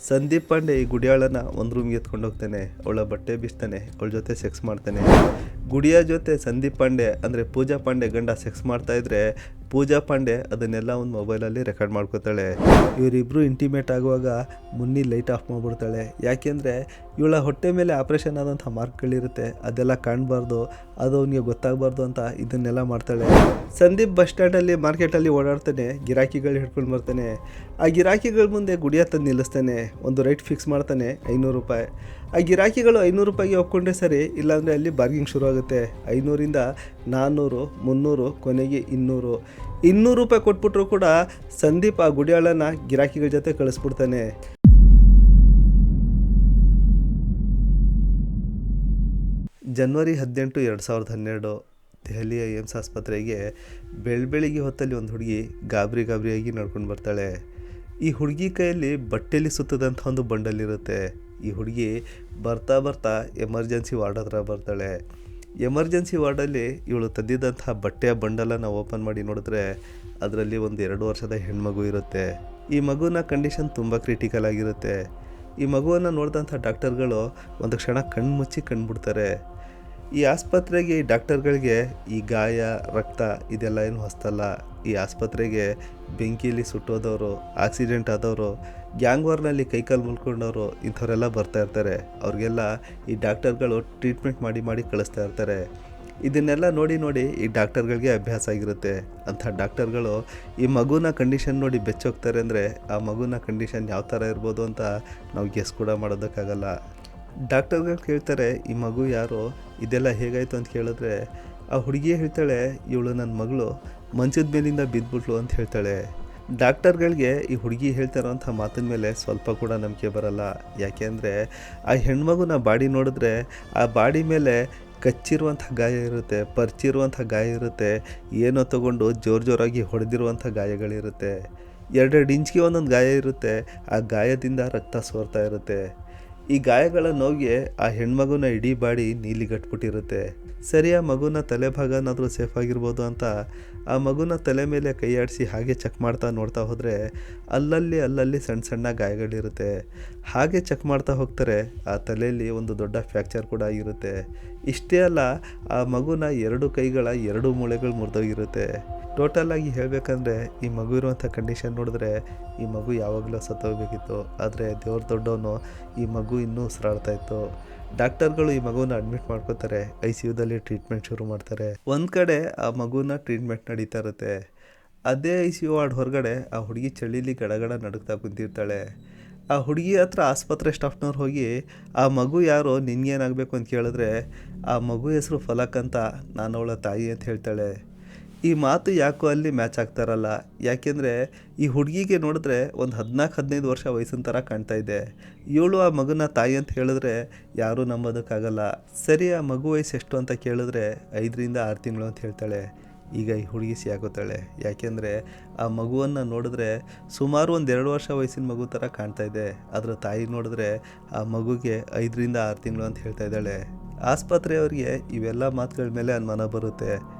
ಸಂದೀಪ್ ಪಾಂಡೆ ಈ ಗುಡಿಯಾಳನ ಒಂದು ರೂಮ್ಗೆ ಎತ್ಕೊಂಡು ಹೋಗ್ತಾನೆ. ಅವಳ ಬಟ್ಟೆ ಬಿಚ್ತಾನೆ, ಅವಳ ಜೊತೆ ಸೆಕ್ಸ್ ಮಾಡ್ತಾನೆ. ಗುಡಿಯ ಜೊತೆ ಸಂದೀಪ್ ಪಾಂಡೆ ಅಂದರೆ ಪೂಜಾ ಪಾಂಡೆ ಗಂಡ ಸೆಕ್ಸ್ ಮಾಡ್ತಾ ಇದ್ರೆ ಪೂಜಾ ಪಾಂಡೆ ಅದನ್ನೆಲ್ಲ ಒಂದು ಮೊಬೈಲಲ್ಲಿ ರೆಕಾರ್ಡ್ ಮಾಡ್ಕೋತಾಳೆ. ಇವರಿಬ್ಬರು ಇಂಟಿಮೇಟ್ ಆಗುವಾಗ ಮುನ್ನಿ ಲೈಟ್ ಆಫ್ ಮಾಡಿಬಿಡ್ತಾಳೆ. ಯಾಕೆಂದರೆ ಇವಳ ಹೊಟ್ಟೆ ಮೇಲೆ ಆಪ್ರೇಷನ್ ಆದಂಥ ಮಾರ್ಕ್ಗಳಿರುತ್ತೆ, ಅದೆಲ್ಲ ಕಾಣಬಾರ್ದು, ಅದು ಅವನಿಗೆ ಗೊತ್ತಾಗಬಾರ್ದು ಅಂತ ಇದನ್ನೆಲ್ಲ ಮಾಡ್ತಾಳೆ. ಸಂದೀಪ್ ಬಸ್ ಸ್ಟ್ಯಾಂಡಲ್ಲಿ ಮಾರ್ಕೆಟಲ್ಲಿ ಓಡಾಡ್ತಾನೆ, ಗಿರಾಕಿಗಳು ಹಿಡ್ಕೊಂಡು ಬರ್ತಾನೆ. ಆ ಗಿರಾಕಿಗಳ ಮುಂದೆ ಗುಡಿಯ ತಂದು ನಿಲ್ಲಿಸ್ತಾನೆ. ಒಂದು ರೈಟ್ ಫಿಕ್ಸ್ ಮಾಡ್ತಾನೆ, 500 ರೂಪಾಯಿ. ಆ ಗಿರಾಕಿಗಳು 500 ರೂಪಾಯಿಗೆ ಒಪ್ಕೊಂಡ್ರೆ ಸರಿ, ಇಲ್ಲಾಂದರೆ ಅಲ್ಲಿ ಬಾರ್ಗಿಂಗ್ ಶುರು ಆಗುತ್ತೆ. 500ರಿಂದ 400, 300, ಕೊನೆಗೆ 200 ರೂಪಾಯಿ ಕೊಟ್ಬಿಟ್ರು ಕೂಡ ಸಂದೀಪ್ ಆ ಗುಡಿಯಾಳನ ಗಿರಾಕಿಗಳ ಜೊತೆ ಕಳಿಸ್ಬಿಡ್ತಾನೆ. ಜನವರಿ 18, 2012 ದೆಹಲಿಯ ಏಮ್ಸ್ ಆಸ್ಪತ್ರೆಗೆ ಬೆಳಗ್ಗೆ ಹೊತ್ತಲ್ಲಿ ಒಂದು ಹುಡುಗಿ ಗಾಬರಿಯಾಗಿ ನಡ್ಕೊಂಡು ಬರ್ತಾಳೆ. ಈ ಹುಡುಗಿ ಕೈಯಲ್ಲಿ ಬಟ್ಟೆಯಲ್ಲಿ ಸುತ್ತದಂಥ ಒಂದು ಬಂಡಲಿರುತ್ತೆ. ಈ ಹುಡುಗಿ ಬರ್ತಾ ಎಮರ್ಜೆನ್ಸಿ ವಾರ್ಡ್ ಹತ್ರ ಬರ್ತಾಳೆ. ಎಮರ್ಜೆನ್ಸಿ ವಾರ್ಡಲ್ಲಿ ಇವಳು ತಂದಿದ್ದಂತಹ ಬಟ್ಟೆಯ ಬಂಡಲನ್ನು ಓಪನ್ ಮಾಡಿ ನೋಡಿದ್ರೆ ಅದರಲ್ಲಿ ಒಂದು 2 ವರ್ಷದ ಹೆಣ್ಮಗು ಇರುತ್ತೆ. ಈ ಮಗುವಿನ ಕಂಡೀಷನ್ ತುಂಬ ಕ್ರಿಟಿಕಲ್ ಆಗಿರುತ್ತೆ. ಈ ಮಗುವನ್ನು ನೋಡಿದಂಥ ಡಾಕ್ಟರ್ಗಳು ಒಂದು ಕ್ಷಣ ಕಣ್ಮುಚ್ಚಿ ಕಂಡುಬಿಡ್ತಾರೆ. ಈ ಆಸ್ಪತ್ರೆಗೆ ಈ ಡಾಕ್ಟರ್ಗಳಿಗೆ ಈ ಗಾಯ, ರಕ್ತ ಇದೆಲ್ಲ ಏನು ಹೊಸ್ತಲ್ಲ. ಈ ಆಸ್ಪತ್ರೆಗೆ ಬೆಂಕಿಯಲ್ಲಿ ಸುಟ್ಟೋದವರು, ಆಕ್ಸಿಡೆಂಟ್ ಆದವರು, ಗ್ಯಾಂಗ್ ವಾರ್ನಲ್ಲಿ ಕೈಕಾಲು ಮುಳ್ಕೊಂಡವರು ಇಂಥವರೆಲ್ಲ ಬರ್ತಾ ಇರ್ತಾರೆ. ಅವ್ರಿಗೆಲ್ಲ ಈ ಡಾಕ್ಟರ್ಗಳು ಟ್ರೀಟ್ಮೆಂಟ್ ಮಾಡಿ ಕಳಿಸ್ತಾ ಇರ್ತಾರೆ. ಇದನ್ನೆಲ್ಲ ನೋಡಿ ಈ ಡಾಕ್ಟರ್ಗಳಿಗೆ ಅಭ್ಯಾಸ ಆಗಿರುತ್ತೆ. ಅಂಥ ಡಾಕ್ಟರ್ಗಳು ಈ ಮಗುನ ಕಂಡೀಷನ್ ನೋಡಿ ಬೆಚ್ಚೋಗ್ತಾರೆ ಅಂದರೆ ಆ ಮಗುನ ಕಂಡೀಷನ್ ಯಾವ ಥರ ಇರ್ಬೋದು ಅಂತ ನಾವು ಗೆಸ್ ಕೂಡ ಮಾಡೋದಕ್ಕಾಗಲ್ಲ. ಡಾಕ್ಟರ್ಗಳು ಕೇಳ್ತಾರೆ, ಈ ಮಗು ಯಾರು, ಇದೆಲ್ಲ ಹೇಗಾಯಿತು ಅಂತ ಕೇಳಿದ್ರೆ ಆ ಹುಡುಗಿಯೇ ಹೇಳ್ತಾಳೆ, ಇವಳು ನನ್ನ ಮಗಳು ಮಂಚದ ಮೇಲಿಂದ ಬಿದ್ದುಬಿಟ್ಲು ಅಂತ ಹೇಳ್ತಾಳೆ. ಡಾಕ್ಟರ್ಗಳಿಗೆ ಈ ಹುಡುಗಿ ಹೇಳ್ತಾರೋಂಥ ಮಾತಿನ ಮೇಲೆ ಸ್ವಲ್ಪ ಕೂಡ ನಂಬಿಕೆ ಬರಲ್ಲ. ಯಾಕೆಂದರೆ ಆ ಹೆಣ್ಮಗುನ ಬಾಡಿ ನೋಡಿದ್ರೆ ಆ ಬಾಡಿ ಮೇಲೆ ಕಚ್ಚಿರುವಂಥ ಗಾಯ ಇರುತ್ತೆ, ಪರಿಚಿರುವಂಥ ಗಾಯ ಇರುತ್ತೆ, ಏನೋ ತಗೊಂಡು ಜೋರಾಗಿ ಹೊಡೆದಿರುವಂಥ ಗಾಯಗಳಿರುತ್ತೆ. 2 ಇಂಚ್ಗೆ ಒಂದೊಂದು ಗಾಯ ಇರುತ್ತೆ. ಆ ಗಾಯದಿಂದ ರಕ್ತ ಸೋರ್ತಾ ಇರುತ್ತೆ. ಈ ಗಾಯಗಳ ನೋವಿಗೆ ಆ ಹೆಣ್ಮಗುನ ಇಡೀ ಬಾಡಿ ನೀಲಿಗಟ್ಬಿಟ್ಟಿರುತ್ತೆ. ಸರಿ, ಆ ಮಗುನ ತಲೆ ಭಾಗನಾದರೂ ಸೇಫ್ ಆಗಿರ್ಬೋದು ಅಂತ ಆ ಮಗುನ ತಲೆ ಮೇಲೆ ಕೈ ಆಡಿಸಿ ಹಾಗೆ ಚೆಕ್ ನೋಡ್ತಾ ಹೋದರೆ ಅಲ್ಲಲ್ಲಿ ಸಣ್ಣ ಗಾಯಗಳಿರುತ್ತೆ. ಹಾಗೆ ಚೆಕ್ ಮಾಡ್ತಾ ಹೋಗ್ತಾರೆ. ಆ ತಲೆಯಲ್ಲಿ ಒಂದು ದೊಡ್ಡ ಫ್ರ್ಯಾಕ್ಚರ್ ಕೂಡ ಆಗಿರುತ್ತೆ. ಇಷ್ಟೇ ಅಲ್ಲ, ಆ ಮಗುನ 2 ಕೈಗಳ 2 ಮೂಳೆಗಳು ಮುರಿದೋಗಿರುತ್ತೆ. ಟೋಟಲಾಗಿ ಹೇಳಬೇಕಂದ್ರೆ ಈ ಮಗು ಇರುವಂಥ ಕಂಡೀಷನ್ ನೋಡಿದ್ರೆ ಈ ಮಗು ಯಾವಾಗಲೂ ಸತ್ತೋಗಬೇಕಿತ್ತು. ಆದರೆ ದೇವ್ರ ದೊಡ್ಡವನು, ಈ ಮಗು ಇನ್ನೂ ಉಸಿರಾಡ್ತಾ ಇತ್ತು. ಡಾಕ್ಟರ್ಗಳು ಈ ಮಗುನ ಅಡ್ಮಿಟ್ ಮಾಡ್ಕೋತಾರೆ. ICUದಲ್ಲಿ ಟ್ರೀಟ್ಮೆಂಟ್ ಶುರು ಮಾಡ್ತಾರೆ. ಒಂದು ಕಡೆ ಆ ಮಗುನ ಟ್ರೀಟ್ಮೆಂಟ್ ನಡೀತಾ ಇರುತ್ತೆ. ಅದೇ ICU ವಾರ್ಡ್ ಹೊರಗಡೆ ಆ ಹುಡುಗಿ ಚಳಿಲಿ ಗಡಗಡ ನಡುಗ್ತಾ ಕುಂತಿರ್ತಾಳೆ. ಆ ಹುಡುಗಿ ಹತ್ರ ಆಸ್ಪತ್ರೆ ಸ್ಟಾಫ್ನವ್ರು ಹೋಗಿ ಆ ಮಗು ಯಾರೋ, ನಿನ್ಗೇನಾಗಬೇಕು ಅಂತ ಕೇಳಿದ್ರೆ ಆ ಮಗು ಹೆಸರು ಫಲಕ್ ಅಂತ, ನಾನು ಅವಳ ತಾಯಿ ಅಂತ ಹೇಳ್ತಾಳೆ. ಈ ಮಾತು ಯಾಕೋ ಅಲ್ಲಿ ಮ್ಯಾಚ್ ಆಗ್ತಾರಲ್ಲ. ಯಾಕೆಂದರೆ ಈ ಹುಡುಗಿಗೆ ನೋಡಿದ್ರೆ ಒಂದು 14-15 ವರ್ಷ ವಯಸ್ಸಿನ ಥರ ಕಾಣ್ತಾ ಇದೆ. ಇವಳು ಆ ಮಗುನ ತಾಯಿ ಅಂತ ಹೇಳಿದ್ರೆ ಯಾರೂ ನಂಬೋದಕ್ಕಾಗಲ್ಲ. ಸರಿ, ಆ ಮಗು ವಯಸ್ಸು ಎಷ್ಟು ಅಂತ ಕೇಳಿದ್ರೆ 5ರಿಂದ 6 ತಿಂಗಳು ಅಂತ ಹೇಳ್ತಾಳೆ. ಈಗ ಈ ಹುಡುಗಿ ಸಿಯಾಗೋತಾಳೆ. ಯಾಕೆಂದರೆ ಆ ಮಗುವನ್ನು ನೋಡಿದ್ರೆ ಸುಮಾರು ಒಂದು 2 ವರ್ಷ ವಯಸ್ಸಿನ ಮಗು ಥರ ಕಾಣ್ತಾ ಇದೆ. ಅದರ ತಾಯಿ ನೋಡಿದ್ರೆ ಆ ಮಗುಗೆ 5ರಿಂದ 6 ತಿಂಗಳು ಅಂತ ಹೇಳ್ತಾ ಇದ್ದಾಳೆ. ಆಸ್ಪತ್ರೆಯವರಿಗೆ ಇವೆಲ್ಲ ಮಾತುಗಳ ಮೇಲೆ ಅನುಮಾನ ಬರುತ್ತೆ.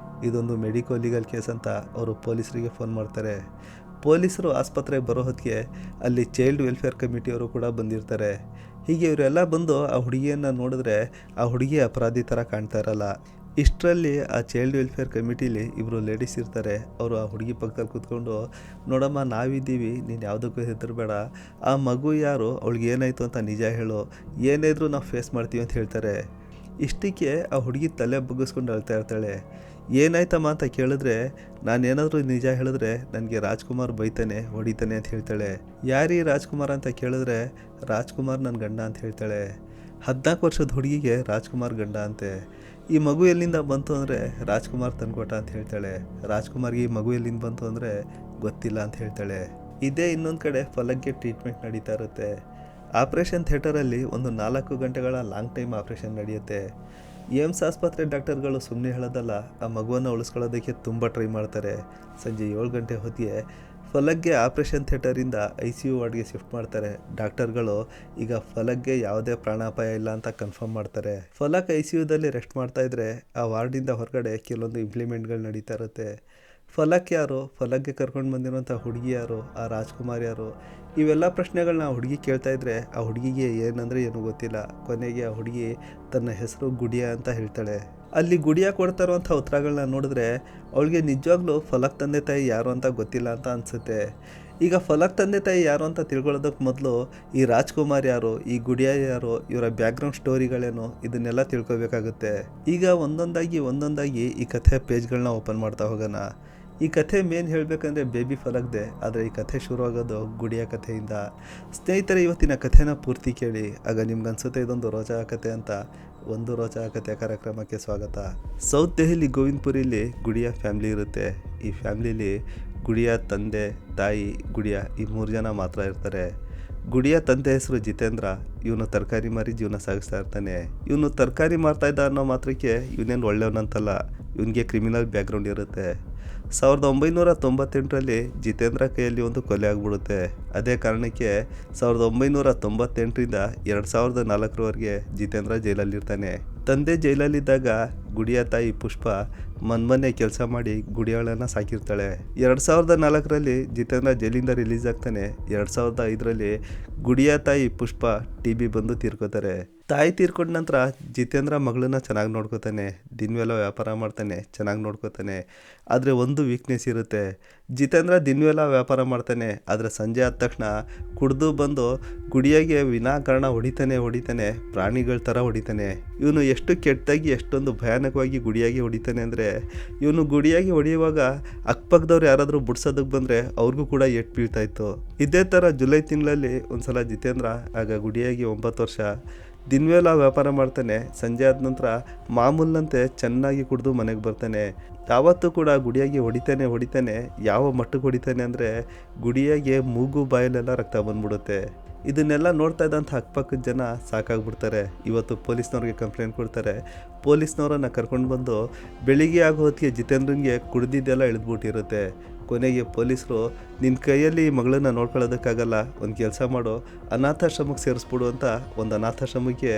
ಇದೊಂದು ಮೆಡಿಕೋ ಲೀಗಲ್ ಕೇಸ್ ಅಂತ ಅವರು ಪೊಲೀಸರಿಗೆ ಫೋನ್ ಮಾಡ್ತಾರೆ. ಪೊಲೀಸರು ಆಸ್ಪತ್ರೆಗೆ ಬರೋ ಹೊತ್ತಿಗೆ ಅಲ್ಲಿ ಚೈಲ್ಡ್ ವೆಲ್ಫೇರ್ ಕಮಿಟಿಯವರು ಕೂಡ ಬಂದಿರ್ತಾರೆ. ಹೀಗೆ ಇವರೆಲ್ಲ ಬಂದು ಆ ಹುಡುಗಿಯನ್ನು ನೋಡಿದ್ರೆ ಆ ಹುಡುಗಿ ಅಪರಾಧಿ ಥರ ಕಾಣ್ತಾ ಇರಲ್ಲ. ಇಷ್ಟರಲ್ಲಿ ಆ ಚೈಲ್ಡ್ ವೆಲ್ಫೇರ್ ಕಮಿಟಿಲಿ 2 ಲೇಡೀಸ್ ಇರ್ತಾರೆ. ಅವರು ಆ ಹುಡುಗಿ ಪಕ್ಕದಲ್ಲಿ ಕೂತ್ಕೊಂಡು, ನೋಡಮ್ಮ, ನಾವಿದ್ದೀವಿ, ನೀನು ಯಾವುದಕ್ಕೂ ಹೆದರಬೇಡ, ಆ ಮಗು ಯಾರು, ಅವಳಿಗೆ ಏನಾಯಿತು ಅಂತ ನಿಜ ಹೇಳು, ಏನೇ ಇದ್ರೂ ನಾವು ಫೇಸ್ ಮಾಡ್ತೀವಿ ಅಂತ ಹೇಳ್ತಾರೆ. ಇಷ್ಟಕ್ಕೆ ಆ ಹುಡುಗಿ ತಲೆ ಬಗ್ಗಿಸ್ಕೊಂಡು ಅಳ್ತಾ ಇರ್ತಾಳೆ. ಏನಾಯ್ತಮ್ಮ ಅಂತ ಕೇಳಿದ್ರೆ, ನಾನೇನಾದರೂ ನಿಜ ಹೇಳಿದ್ರೆ ನನಗೆ ರಾಜ್ಕುಮಾರ್ ಬೈತಾನೆ, ಹೊಡಿತಾನೆ ಅಂತ ಹೇಳ್ತಾಳೆ. ಯಾರೀ ರಾಜ್ಕುಮಾರ್ ಅಂತ ಕೇಳಿದ್ರೆ ರಾಜ್ಕುಮಾರ್ ನನ್ನ ಗಂಡ ಅಂತ ಹೇಳ್ತಾಳೆ. 14 ವರ್ಷದ ಹುಡುಗಿಗೆ ರಾಜ್ಕುಮಾರ್ ಗಂಡ ಅಂತೆ. ಈ ಮಗು ಎಲ್ಲಿಂದ ಬಂತು ಅಂದರೆ ರಾಜ್ಕುಮಾರ್ ತಂದ್ಕೊಟ್ಟ ಅಂತ ಹೇಳ್ತಾಳೆ. ರಾಜ್ಕುಮಾರ್ಗೆ ಈ ಮಗು ಎಲ್ಲಿಂದ ಬಂತು ಅಂದರೆ ಗೊತ್ತಿಲ್ಲ ಅಂತ ಹೇಳ್ತಾಳೆ. ಇದೇ ಇನ್ನೊಂದು ಕಡೆ ಫಲಕ್ಗೆ ಟ್ರೀಟ್ಮೆಂಟ್ ನಡೀತಾ ಇರುತ್ತೆ. ಆಪ್ರೇಷನ್ ಥಿಯೇಟರಲ್ಲಿ ಒಂದು 4 ಗಂಟೆಗಳ ಲಾಂಗ್ ಟೈಮ್ ಆಪ್ರೇಷನ್ ನಡೆಯುತ್ತೆ. ಏಮ್ಸ್ ಆಸ್ಪತ್ರೆ ಡಾಕ್ಟರ್ಗಳು ಸುಮ್ಮನೆ ಹೇಳೋದಲ್ಲ, ಆ ಮಗುವನ್ನು ಉಳಿಸ್ಕೊಳ್ಳೋದಕ್ಕೆ ತುಂಬ ಟ್ರೈ ಮಾಡ್ತಾರೆ. ಸಂಜೆ 7 ಗಂಟೆ ಹೊತ್ತಿಗೆ ಫಲಕ್ಗೆ ಆಪ್ರೇಷನ್ ಥಿಯೇಟರಿಂದ ICU ವಾರ್ಡ್ಗೆ ಶಿಫ್ಟ್ ಮಾಡ್ತಾರೆ. ಡಾಕ್ಟರ್ಗಳು ಈಗ ಫಲಕ್ಗೆ ಯಾವುದೇ ಪ್ರಾಣಾಪಾಯ ಇಲ್ಲ ಅಂತ ಕನ್ಫರ್ಮ್ ಮಾಡ್ತಾರೆ. ಫಲಕ್ ICUದಲ್ಲಿ ರೆಸ್ಟ್ ಮಾಡ್ತಾಯಿದ್ರೆ ಆ ವಾರ್ಡಿಂದ ಹೊರಗಡೆ ಕೆಲವೊಂದು ಇಂಪ್ಲಿಮೆಂಟ್ಗಳು ನಡೀತಾ ಇರುತ್ತೆ. ಫಲಕ್ ಯಾರು, ಫಲಕ್ಗೆ ಕರ್ಕೊಂಡು ಬಂದಿರೋಂಥ ಹುಡುಗಿ ಯಾರು, ಆ ರಾಜ್ಕುಮಾರ್ ಯಾರು, ಇವೆಲ್ಲ ಪ್ರಶ್ನೆಗಳನ್ನ ಆ ಹುಡುಗಿ ಕೇಳ್ತಾ ಇದ್ರೆ ಆ ಹುಡುಗಿಗೆ ಏನಂದರೆ ಏನೂ ಗೊತ್ತಿಲ್ಲ. ಕೊನೆಗೆ ಆ ಹುಡುಗಿ ತನ್ನ ಹೆಸರು ಗುಡಿಯಾ ಅಂತ ಹೇಳ್ತಾಳೆ. ಅಲ್ಲಿ ಗುಡಿಯಾ ಕೊಡ್ತಾ ಇರುವಂಥ ಉತ್ತರಗಳನ್ನ ನೋಡಿದ್ರೆ ಅವಳಿಗೆ ನಿಜವಾಗ್ಲೂ ಫಲಕ್ ತಂದೆ ತಾಯಿ ಯಾರು ಅಂತ ಗೊತ್ತಿಲ್ಲ ಅಂತ ಅನಿಸುತ್ತೆ. ಈಗ ಫಲಕ್ ತಂದೆ ತಾಯಿ ಯಾರು ಅಂತ ತಿಳ್ಕೊಳ್ಳೋದಕ್ಕೆ ಮೊದಲು ಈ ರಾಜ್ಕುಮಾರ್ ಯಾರು, ಈ ಗುಡಿಯಾ ಯಾರು, ಇವರ ಬ್ಯಾಕ್ಗ್ರೌಂಡ್ ಸ್ಟೋರಿಗಳೇನು, ಇದನ್ನೆಲ್ಲ ತಿಳ್ಕೊಬೇಕಾಗುತ್ತೆ. ಈಗ ಒಂದೊಂದಾಗಿ ಈ ಕಥೆ ಪೇಜ್ಗಳನ್ನ ಓಪನ್ ಮಾಡ್ತಾ ಹೋಗೋಣ. ಈ ಕಥೆ ಮೇನ್ ಹೇಳಬೇಕಂದ್ರೆ ಬೇಬಿ ಫಲಕ್ದೆ, ಆದರೆ ಈ ಕಥೆ ಶುರುವಾಗೋದು ಗುಡಿಯ ಕಥೆಯಿಂದ. ಸ್ನೇಹಿತರೆ, ಇವತ್ತಿನ ಕಥೆನ ಪೂರ್ತಿ ಕೇಳಿ, ಆಗ ನಿಮ್ಗೆ ಅನ್ಸುತ್ತೆ ಇದೊಂದು ರೋಚಕ ಕಥೆ ಅಂತ. ಒಂದು ರೋಚಕ ಕಥೆ ಕಾರ್ಯಕ್ರಮಕ್ಕೆ ಸ್ವಾಗತ. ಸೌತ್ ದೆಹಲಿ ಗೋವಿಂದಪುರಿಲಿ ಗುಡಿಯ ಫ್ಯಾಮ್ಲಿ ಇರುತ್ತೆ. ಈ ಫ್ಯಾಮ್ಲಿಲಿ ಗುಡಿಯ ತಂದೆ, ತಾಯಿ, ಗುಡಿಯ ಈ 3 ಜನ ಮಾತ್ರ ಇರ್ತಾರೆ. ಗುಡಿಯ ತಂದೆ ಹೆಸರು ಜಿತೇಂದ್ರ. ಇವನು ತರಕಾರಿ ಮಾರಿ ಜೀವನ ಸಾಗಿಸ್ತಾ ಇರ್ತಾನೆ. ಇವನು ತರಕಾರಿ ಮಾರ್ತಾ ಇದ್ದ ಅನ್ನೋ ಮಾತ್ರಕ್ಕೆ ಇವನೇನು ಒಳ್ಳೆಯವನಂತಲ್ಲ, ಇವನಿಗೆ ಕ್ರಿಮಿನಲ್ ಬ್ಯಾಕ್ಗ್ರೌಂಡ್ ಇರುತ್ತೆ. 1998ರಲ್ಲಿ ಜಿತೇಂದ್ರ ಕೈಯಲ್ಲಿ ಒಂದು ಕೊಲೆ ಆಗಿಬಿಡುತ್ತೆ. ಅದೇ ಕಾರಣಕ್ಕೆ 1998ರಿಂದ 2004ರವರೆಗೆ ಜಿತೇಂದ್ರ ಜೈಲಲ್ಲಿರ್ತಾನೆ. ತಂದೆ ಜೈಲಲ್ಲಿದ್ದಾಗ ಗುಡಿಯ ತಾಯಿ ಪುಷ್ಪ ಮನ್ಮನೆ ಕೆಲಸ ಮಾಡಿ ಗುಡಿಯಾಳನ್ನು ಸಾಕಿರ್ತಾಳೆ. 2004ರಲ್ಲಿ ಜಿತೇಂದ್ರ ಜೈಲಿಂದ ರಿಲೀಸ್ ಆಗ್ತಾನೆ. 2005ರಲ್ಲಿ ಗುಡಿಯ ತಾಯಿ ಪುಷ್ಪ TB ಬಂದು ತೀರ್ಕೋತಾರೆ. ತಾಯಿ ತೀರ್ಕೊಂಡ ನಂತರ ಜಿತೇಂದ್ರ ಮಗಳನ್ನ ಚೆನ್ನಾಗಿ ನೋಡ್ಕೋತಾನೆ. ದಿನವೆಲ್ಲ ವ್ಯಾಪಾರ ಮಾಡ್ತಾನೆ, ಚೆನ್ನಾಗಿ ನೋಡ್ಕೋತಾನೆ. ಆದರೆ ಒಂದು ವೀಕ್ನೆಸ್ ಇರುತ್ತೆ. ಜಿತೇಂದ್ರ ದಿನವೆಲ್ಲ ವ್ಯಾಪಾರ ಮಾಡ್ತಾನೆ, ಆದರೆ ಸಂಜೆ ಆದ ತಕ್ಷಣ ಕುಡಿದು ಬಂದು ಗುಡಿಯಾಗೆ ವಿನಾಕಾರಣ ಹೊಡಿತಾನೆ, ಪ್ರಾಣಿಗಳ ಥರ ಹೊಡಿತಾನೆ. ಇವನು ಎಷ್ಟು ಕೆಟ್ಟದಾಗಿ, ಎಷ್ಟೊಂದು ಭಯಾನಕವಾಗಿ ಗುಡಿಯಾಗಿ ಹೊಡಿತಾನೆ ಅಂದರೆ, ಇವನು ಗುಡಿಯಾಗಿ ಹೊಡೆಯುವಾಗ ಅಕ್ಕಪಕ್ಕದವ್ರು ಯಾರಾದರೂ ಬಿಡ್ಸೋದಕ್ಕೆ ಬಂದರೆ ಅವ್ರಿಗೂ ಕೂಡ ಏಟ್ ಬೀಳ್ತಾಯಿತ್ತು. ಇದೇ ಥರ ಜುಲೈ ತಿಂಗಳಲ್ಲಿ ಒಂದ್ಸಲ ಜಿತೇಂದ್ರ, ಆಗ ಗುಡಿಯಾಗಿ 9 ವರ್ಷ, ದಿನವೆಲ್ಲ ವ್ಯಾಪಾರ ಮಾಡ್ತಾನೆ. ಸಂಜೆ ಆದ ನಂತರ ಮಾಮೂಲಿನಂತೆ ಚೆನ್ನಾಗಿ ಕುಡಿದು ಮನೆಗೆ ಬರ್ತಾನೆ. ಯಾವತ್ತೂ ಕೂಡ ಗುಡಿಯಾಗಿ ಹೊಡಿತಾನೆ. ಯಾವ ಮಟ್ಟಕ್ಕೆ ಹೊಡಿತಾನೆ ಅಂದರೆ ಗುಡಿಯಾಗೆ ಮೂಗು ಬಾಯಲ್ಲೆಲ್ಲ ರಕ್ತ ಬಂದ್ಬಿಡುತ್ತೆ. ಇದನ್ನೆಲ್ಲ ನೋಡ್ತಾ ಇದ್ದಂಥ ಅಕ್ಕಪಕ್ಕದ ಜನ ಸಾಕಾಗ್ಬಿಡ್ತಾರೆ. ಇವತ್ತು ಪೊಲೀಸ್ನವ್ರಿಗೆ ಕಂಪ್ಲೇಂಟ್ ಕೊಡ್ತಾರೆ. ಪೊಲೀಸ್ನವರನ್ನು ಕರ್ಕೊಂಡು ಬಂದು ಬೆಳಿಗ್ಗೆ ಆಗೋ ಹೊತ್ತಿಗೆ ಜಿತೇಂದ್ರನಿಗೆ ಕುಡ್ದಿದ್ದೆಲ್ಲ ಇಳಿದ್ಬಿಟ್ಟಿರುತ್ತೆ. ಕೊನೆಗೆ ಪೊಲೀಸರು, ನಿನ್ನ ಕೈಯಲ್ಲಿ ಈ ಮಗಳನ್ನ ನೋಡ್ಕೊಳ್ಳೋದಕ್ಕಾಗಲ್ಲ, ಒಂದು ಕೆಲಸ ಮಾಡು, ಅನಾಥಾಶ್ರಮಕ್ಕೆ ಸೇರಿಸ್ಬಿಡು ಅಂತ ಒಂದು ಅನಾಥಾಶ್ರಮಕ್ಕೆ,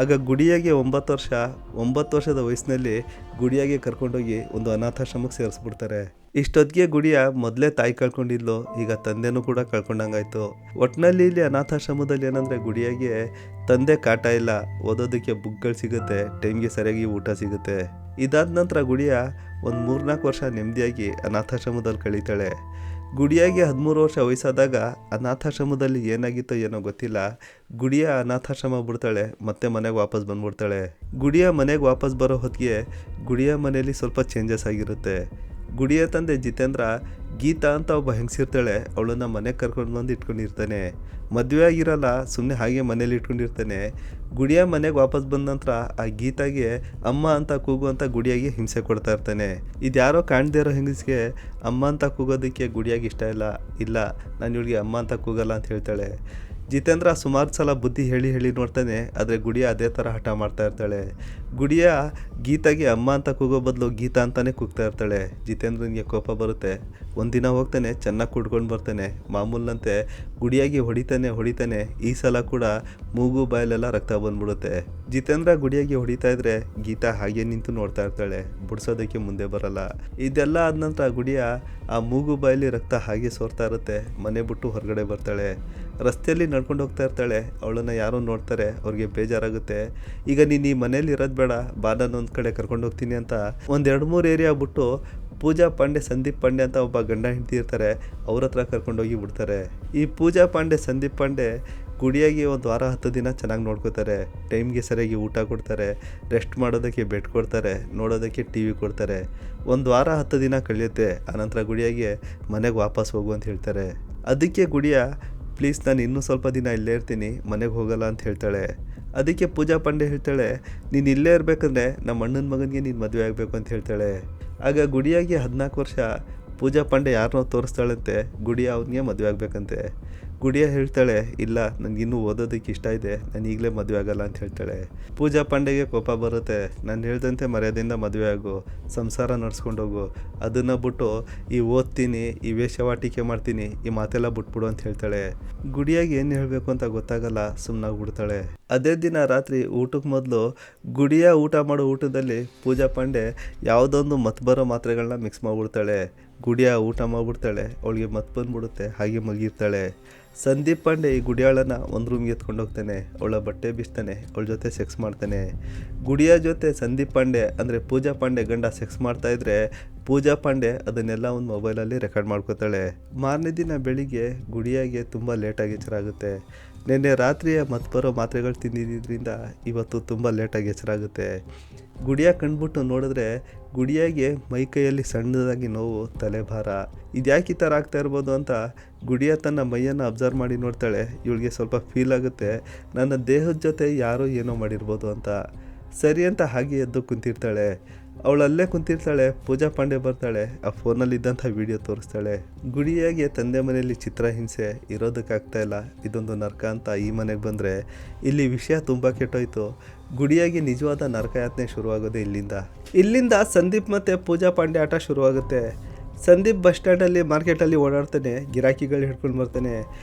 ಆಗ ಗುಡಿಯಾಗೆ 9 ವರ್ಷದ ವಯಸ್ಸಿನಲ್ಲಿ ಗುಡಿಯಾಗೆ ಕರ್ಕೊಂಡೋಗಿ ಒಂದು ಅನಾಥಾಶ್ರಮಕ್ಕೆ ಸೇರಿಸ್ಬಿಡ್ತಾರೆ. ಇಷ್ಟೊತ್ತಿಗೆ ಗುಡಿಯ ಮೊದಲೇ ತಾಯಿ ಕಳ್ಕೊಂಡಿದ್ಲು, ಈಗ ತಂದೆನೂ ಕೂಡ ಕಳ್ಕೊಂಡಂಗಾಯ್ತು. ಒಟ್ಟಿನಲ್ಲಿ ಇಲ್ಲಿ ಅನಾಥಾಶ್ರಮದಲ್ಲಿ ಏನಂದರೆ ಗುಡಿಯಾಗೆ ತಂದೆ ಕಾಟ ಇಲ್ಲ, ಓದೋದಕ್ಕೆ ಬುಕ್ಗಳು ಸಿಗುತ್ತೆ, ಟೈಮ್ಗೆ ಸರಿಯಾಗಿ ಊಟ ಸಿಗುತ್ತೆ. ಇದಾದ ನಂತರ ಗುಡಿಯ ಒಂದು 3-4 ವರ್ಷ ನೆಮ್ಮದಿಯಾಗಿ ಅನಾಥಾಶ್ರಮದಲ್ಲಿ ಕಳೀತಾಳೆ. ಗುಡಿಯಾಗೆ 13 ವರ್ಷ ವಯಸ್ಸಾದಾಗ ಅನಾಥಾಶ್ರಮದಲ್ಲಿ ಏನಾಗಿತ್ತೋ ಏನೋ ಗೊತ್ತಿಲ್ಲ, ಗುಡಿಯ ಅನಾಥಾಶ್ರಮ ಬಿಡ್ತಾಳೆ, ಮತ್ತೆ ಮನೆಗೆ ವಾಪಸ್ ಬಂದ್ಬಿಡ್ತಾಳೆ. ಗುಡಿಯ ಮನೆಗೆ ವಾಪಸ್ ಬರೋ ಹೊತ್ತಿಗೆ ಗುಡಿಯ ಮನೆಯಲ್ಲಿ ಸ್ವಲ್ಪ ಚೇಂಜಸ್ ಆಗಿರುತ್ತೆ. ಗುಡಿಯ ತಂದೆ ಜಿತೇಂದ್ರ ಗೀತಾ ಅಂತ ಒಬ್ಬ ಹೆಂಗಸಿರ್ತಾಳೆ, ಅವಳನ್ನು ಮನೆಗೆ ಕರ್ಕೊಂಡು ಬಂದು ಇಟ್ಕೊಂಡಿರ್ತಾನೆ. ಮದುವೆ ಆಗಿರಲ್ಲ, ಸುಮ್ಮನೆ ಹಾಗೆ ಮನೇಲಿ ಇಟ್ಕೊಂಡಿರ್ತಾನೆ. ಗುಡಿಯ ಮನೆಗೆ ವಾಪಸ್ ಬಂದ ನಂತರ ಆ ಗೀತಾಗೆ ಅಮ್ಮ ಅಂತ ಕೂಗುವಂಥ ಗುಡಿಯಾಗಿ ಹಿಂಸೆ ಕೊಡ್ತಾ ಇರ್ತಾನೆ. ಇದ್ಯಾರೋ ಕಾಣದೇ ಇರೋ ಹೆಂಗಸಿಗೆ ಅಮ್ಮ ಅಂತ ಕೂಗೋದಕ್ಕೆ ಗುಡಿಯಾಗಿ ಇಷ್ಟ ಇಲ್ಲ, ನಾನು ಇವಳಿಗೆ ಅಮ್ಮ ಅಂತ ಕೂಗಲ್ಲ ಅಂತ ಹೇಳ್ತಾಳೆ. ಜಿತೇಂದ್ರ ಸುಮಾರು ಸಲ ಬುದ್ಧಿ ಹೇಳಿ ನೋಡ್ತಾನೆ, ಆದರೆ ಗುಡಿಯ ಅದೇ ಥರ ಹಠ ಮಾಡ್ತಾ ಇರ್ತಾಳೆ. ಗುಡಿಯ ಗೀತಾಗೆ ಅಮ್ಮ ಅಂತ ಕೂಗೋ ಬದಲು ಗೀತಾ ಅಂತಲೇ ಕೂಗ್ತಾ ಇರ್ತಾಳೆ. ಜಿತೇಂದ್ರನಿಗೆ ಕೋಪ ಬರುತ್ತೆ. ಒಂದಿನ ಹೋಗ್ತಾನೆ, ಚೆನ್ನಾಗಿ ಕುಡ್ಕೊಂಡು ಬರ್ತಾನೆ. ಮಾಮೂಲಿನಂತೆ ಗುಡಿಯಾಗಿ ಹೊಡಿತಾನೆ. ಈ ಸಲ ಕೂಡ ಮೂಗು ಬಾಯಲ್ಲೆಲ್ಲ ರಕ್ತ ಬಂದ್ಬಿಡುತ್ತೆ. ಜಿತೇಂದ್ರ ಗುಡಿಯಾಗಿ ಹೊಡಿತಾ ಇದ್ರೆ ಗೀತಾ ಹಾಗೆ ನಿಂತು ನೋಡ್ತಾ ಇರ್ತಾಳೆ, ಬಿಡ್ಸೋದಕ್ಕೆ ಮುಂದೆ ಬರಲ್ಲ. ಇದೆಲ್ಲ ಆದ ನಂತರ ಗುಡಿಯ ಆ ಮೂಗು ಬಾಯಲ್ಲಿ ರಕ್ತ ಹಾಗೆ ಸೋರ್ತಾ ಇರುತ್ತೆ. ಮನೆ ಬಿಟ್ಟು ಹೊರಗಡೆ ಬರ್ತಾಳೆ. ರಸ್ತೆಯಲ್ಲಿ ನಡ್ಕೊಂಡು ಹೋಗ್ತಾ ಇರ್ತಾಳೆ. ಅವಳನ್ನು ಯಾರೋ ನೋಡ್ತಾರೆ, ಅವ್ರಿಗೆ ಬೇಜಾರಾಗುತ್ತೆ. ಈಗ ನೀನು ಈ ಮನೇಲಿ ಇರೋದು ಬೇಡ, ಬಾ ನಾನು ಒಂದು ಕಡೆ ಕರ್ಕೊಂಡು ಹೋಗ್ತೀನಿ ಅಂತ ಒಂದು 2-3 ಏರಿಯಾ ಬಿಟ್ಟು ಪೂಜಾ ಪಾಂಡೆ, ಸಂದೀಪ್ ಪಾಂಡೆ ಅಂತ ಒಬ್ಬ ಗಂಡ ಹೆಂಡತಿ ಇರ್ತಾರೆ, ಅವ್ರ ಹತ್ರ ಕರ್ಕೊಂಡೋಗಿ ಬಿಡ್ತಾರೆ. ಈ ಪೂಜಾ ಪಾಂಡೆ, ಸಂದೀಪ್ ಪಾಂಡೆ ಗುಡಿಯಾಗಿ 1 ವಾರ 10 ದಿನ ಚೆನ್ನಾಗಿ ನೋಡ್ಕೋತಾರೆ. ಟೈಮ್ಗೆ ಸರಿಯಾಗಿ ಊಟ ಕೊಡ್ತಾರೆ, ರೆಸ್ಟ್ ಮಾಡೋದಕ್ಕೆ ಬೆಡ್ ಕೊಡ್ತಾರೆ, ನೋಡೋದಕ್ಕೆ TV ಕೊಡ್ತಾರೆ. 1 ವಾರ 10 ದಿನ ಕಳೆಯುತ್ತೆ. ಆನಂತರ ಗುಡಿಯಾಗೆ ಮನೆಗೆ ವಾಪಸ್ ಹೋಗು ಅಂತ ಹೇಳ್ತಾರೆ. ಅದಕ್ಕೆ ಗುಡಿಯ, ಪ್ಲೀಸ್ ನಾನು ಇನ್ನೂ ಸ್ವಲ್ಪ ದಿನ ಇಲ್ಲೇ ಇರ್ತೀನಿ, ಮನೆಗೆ ಹೋಗಲ್ಲ ಅಂತ ಹೇಳ್ತಾಳೆ. ಅದಕ್ಕೆ ಪೂಜಾ ಪಾಂಡೆ ಹೇಳ್ತಾಳೆ, ನೀನು ಇಲ್ಲೇ ಇರಬೇಕಂದ್ರೆ ನಮ್ಮ ಅಣ್ಣನ ಮಗನಿಗೆ ನೀನು ಮದುವೆ ಆಗಬೇಕು ಅಂತ ಹೇಳ್ತಾಳೆ. ಆಗ ಗುಡಿಯಾಗಿ 14 ವರ್ಷ ಪೂಜಾ ಪಾಂಡೆ ಯಾರನ್ನೋ ತೋರಿಸ್ತಾಳಂತೆ, ಗುಡಿಯ ಅವನಿಗೆ ಮದುವೆ ಆಗಬೇಕಂತೆ. ಗುಡಿಯ ಹೇಳ್ತಾಳೆ, ಇಲ್ಲ ನನಗಿನ್ನೂ ಓದೋದಕ್ಕೆ ಇಷ್ಟ ಇದೆ, ನಾನು ಈಗಲೇ ಮದುವೆ ಆಗಲ್ಲ ಅಂತ ಹೇಳ್ತಾಳೆ. ಪೂಜಾ ಪಾಂಡೆಗೆ ಕೋಪ ಬರುತ್ತೆ. ನಾನು ಹೇಳ್ದಂತೆ ಮರ್ಯಾದೆಯಿಂದ ಮದುವೆ ಆಗು, ಸಂಸಾರ ನಡ್ಸ್ಕೊಂಡೋಗು, ಅದನ್ನು ಬಿಟ್ಟು ಈ ಓದ್ತೀನಿ, ಈ ವೇಷವಾಟಿಕೆ ಮಾಡ್ತೀನಿ, ಈ ಮಾತೆಲ್ಲ ಬಿಟ್ಬಿಡು ಅಂತ ಹೇಳ್ತಾಳೆ. ಗುಡಿಯಾಗಿ ಏನು ಹೇಳಬೇಕು ಅಂತ ಗೊತ್ತಾಗಲ್ಲ, ಸುಮ್ಮನಾಗ್ಬಿಡ್ತಾಳೆ. ಅದೇ ದಿನ ರಾತ್ರಿ ಊಟಕ್ಕೆ ಮೊದಲು ಗುಡಿಯ ಊಟ ಮಾಡೋ ಊಟದಲ್ಲಿ ಪೂಜಾ ಪಾಂಡೆ ಯಾವುದೊಂದು ಮತ್ ಬರೋ ಮಾತ್ರೆಗಳನ್ನ ಮಿಕ್ಸ್ ಮಾಡಿಬಿಡ್ತಾಳೆ. ಗುಡಿಯ ಊಟ ಮಾಡಿಬಿಡ್ತಾಳೆ, ಅವಳಿಗೆ ಮತ್ತೆ ಬಂದ್ಬಿಡುತ್ತೆ, ಹಾಗೆ ಮಲಗಿರ್ತಾಳೆ. ಸಂದೀಪ್ ಪಾಂಡೆ ಈ ಗುಡಿಯಾಳನ್ನ ಒಂದು ರೂಮ್ಗೆ ಎತ್ಕೊಂಡು ಹೋಗ್ತಾನೆ, ಅವಳ ಬಟ್ಟೆ ಬಿಚ್ತಾನೆ, ಅವಳ ಜೊತೆ ಸೆಕ್ಸ್ ಮಾಡ್ತಾನೆ. ಗುಡಿಯ ಜೊತೆ ಸಂದೀಪ್ ಪಾಂಡೆ ಅಂದರೆ ಪೂಜಾ ಪಾಂಡೆ ಗಂಡ ಸೆಕ್ಸ್ ಮಾಡ್ತಾಯಿದ್ರೆ ಪೂಜಾ ಪಾಂಡೆ ಅದನ್ನೆಲ್ಲ ಒಂದು ಮೊಬೈಲಲ್ಲಿ ರೆಕಾರ್ಡ್ ಮಾಡ್ಕೋತಾಳೆ. ಮಾರನೇ ದಿನ ಬೆಳಿಗ್ಗೆ ಗುಡಿಯಾಗೆ ತುಂಬ ಲೇಟಾಗಿ ಎಚ್ಚರ ಆಗುತ್ತೆ. ನಿನ್ನೆ ರಾತ್ರಿಯ ಮತ್ತೆ ಬರೋ ಮಾತ್ರೆಗಳು ತಿಂದಿದ್ದರಿಂದ ಇವತ್ತು ತುಂಬ ಲೇಟಾಗಿ ಎಚ್ಚರ ಆಗುತ್ತೆ. ಗುಡಿಯ ಕಂಡುಬಿಟ್ಟು ನೋಡಿದ್ರೆ ಗುಡಿಯಾಗೆ ಮೈಕೈಯಲ್ಲಿ ಸಣ್ಣದಾಗಿ ನೋವು, ತಲೆಭಾರ. ಇದ್ಯಾಕೆ ಈ ಥರ ಆಗ್ತಾ ಇರ್ಬೋದು ಅಂತ ಗುಡಿಯ ತನ್ನ ಮೈಯನ್ನು ಅಬ್ಸರ್ವ್ ಮಾಡಿ ನೋಡ್ತಾಳೆ. ಇವಳಿಗೆ ಸ್ವಲ್ಪ ಫೀಲ್ ಆಗುತ್ತೆ, ನನ್ನ ದೇಹದ ಜೊತೆ ಯಾರೋ ಏನೋ ಮಾಡಿರ್ಬೋದು ಅಂತ. ಸರಿ ಅಂತ ಹಾಗೆ ಎದ್ದು ಕುಂತಿರ್ತಾಳೆ. ಅವಳಲ್ಲೇ ಕುಂತಿರ್ತಾಳೆ. ಪೂಜಾ ಪಾಂಡೆ ಬರ್ತಾಳೆ, ಆ ಫೋನಲ್ಲಿದ್ದಂಥ ವಿಡಿಯೋ ತೋರಿಸ್ತಾಳೆ. ಗುಡಿಯಾಗೆ ತಂದೆ ಮನೆಯಲ್ಲಿ ಚಿತ್ರಹಿಂಸೆ ಇರೋದಕ್ಕಾಗ್ತಾಯಿಲ್ಲ, ಇದೊಂದು ನರಕ ಅಂತ ಈ ಮನೆಗೆ ಬಂದರೆ ಇಲ್ಲಿ ವಿಷಯ ತುಂಬ ಕೆಟ್ಟೋಯ್ತು. ಗುಡಿಯಾಗೆ ನಿಜವಾದ ನರಕಯಾತನೆ ಶುರುವಾಗೋದೇ ಇಲ್ಲಿಂದ ಸಂದೀಪ್ ಮತ್ತು ಪೂಜಾ ಪಾಂಡೆ ಆಟ ಶುರುವಾಗುತ್ತೆ. ಸಂದೀಪ್ ಬಸ್ ಸ್ಟ್ಯಾಂಡಲ್ಲಿ ಮಾರ್ಕೆಟಲ್ಲಿ ಓಡಾಡ್ತಾನೆ, ಗಿರಾಕಿಗಳು ಹಿಡ್ಕೊಂಡು ಬರ್ತಾನೆ.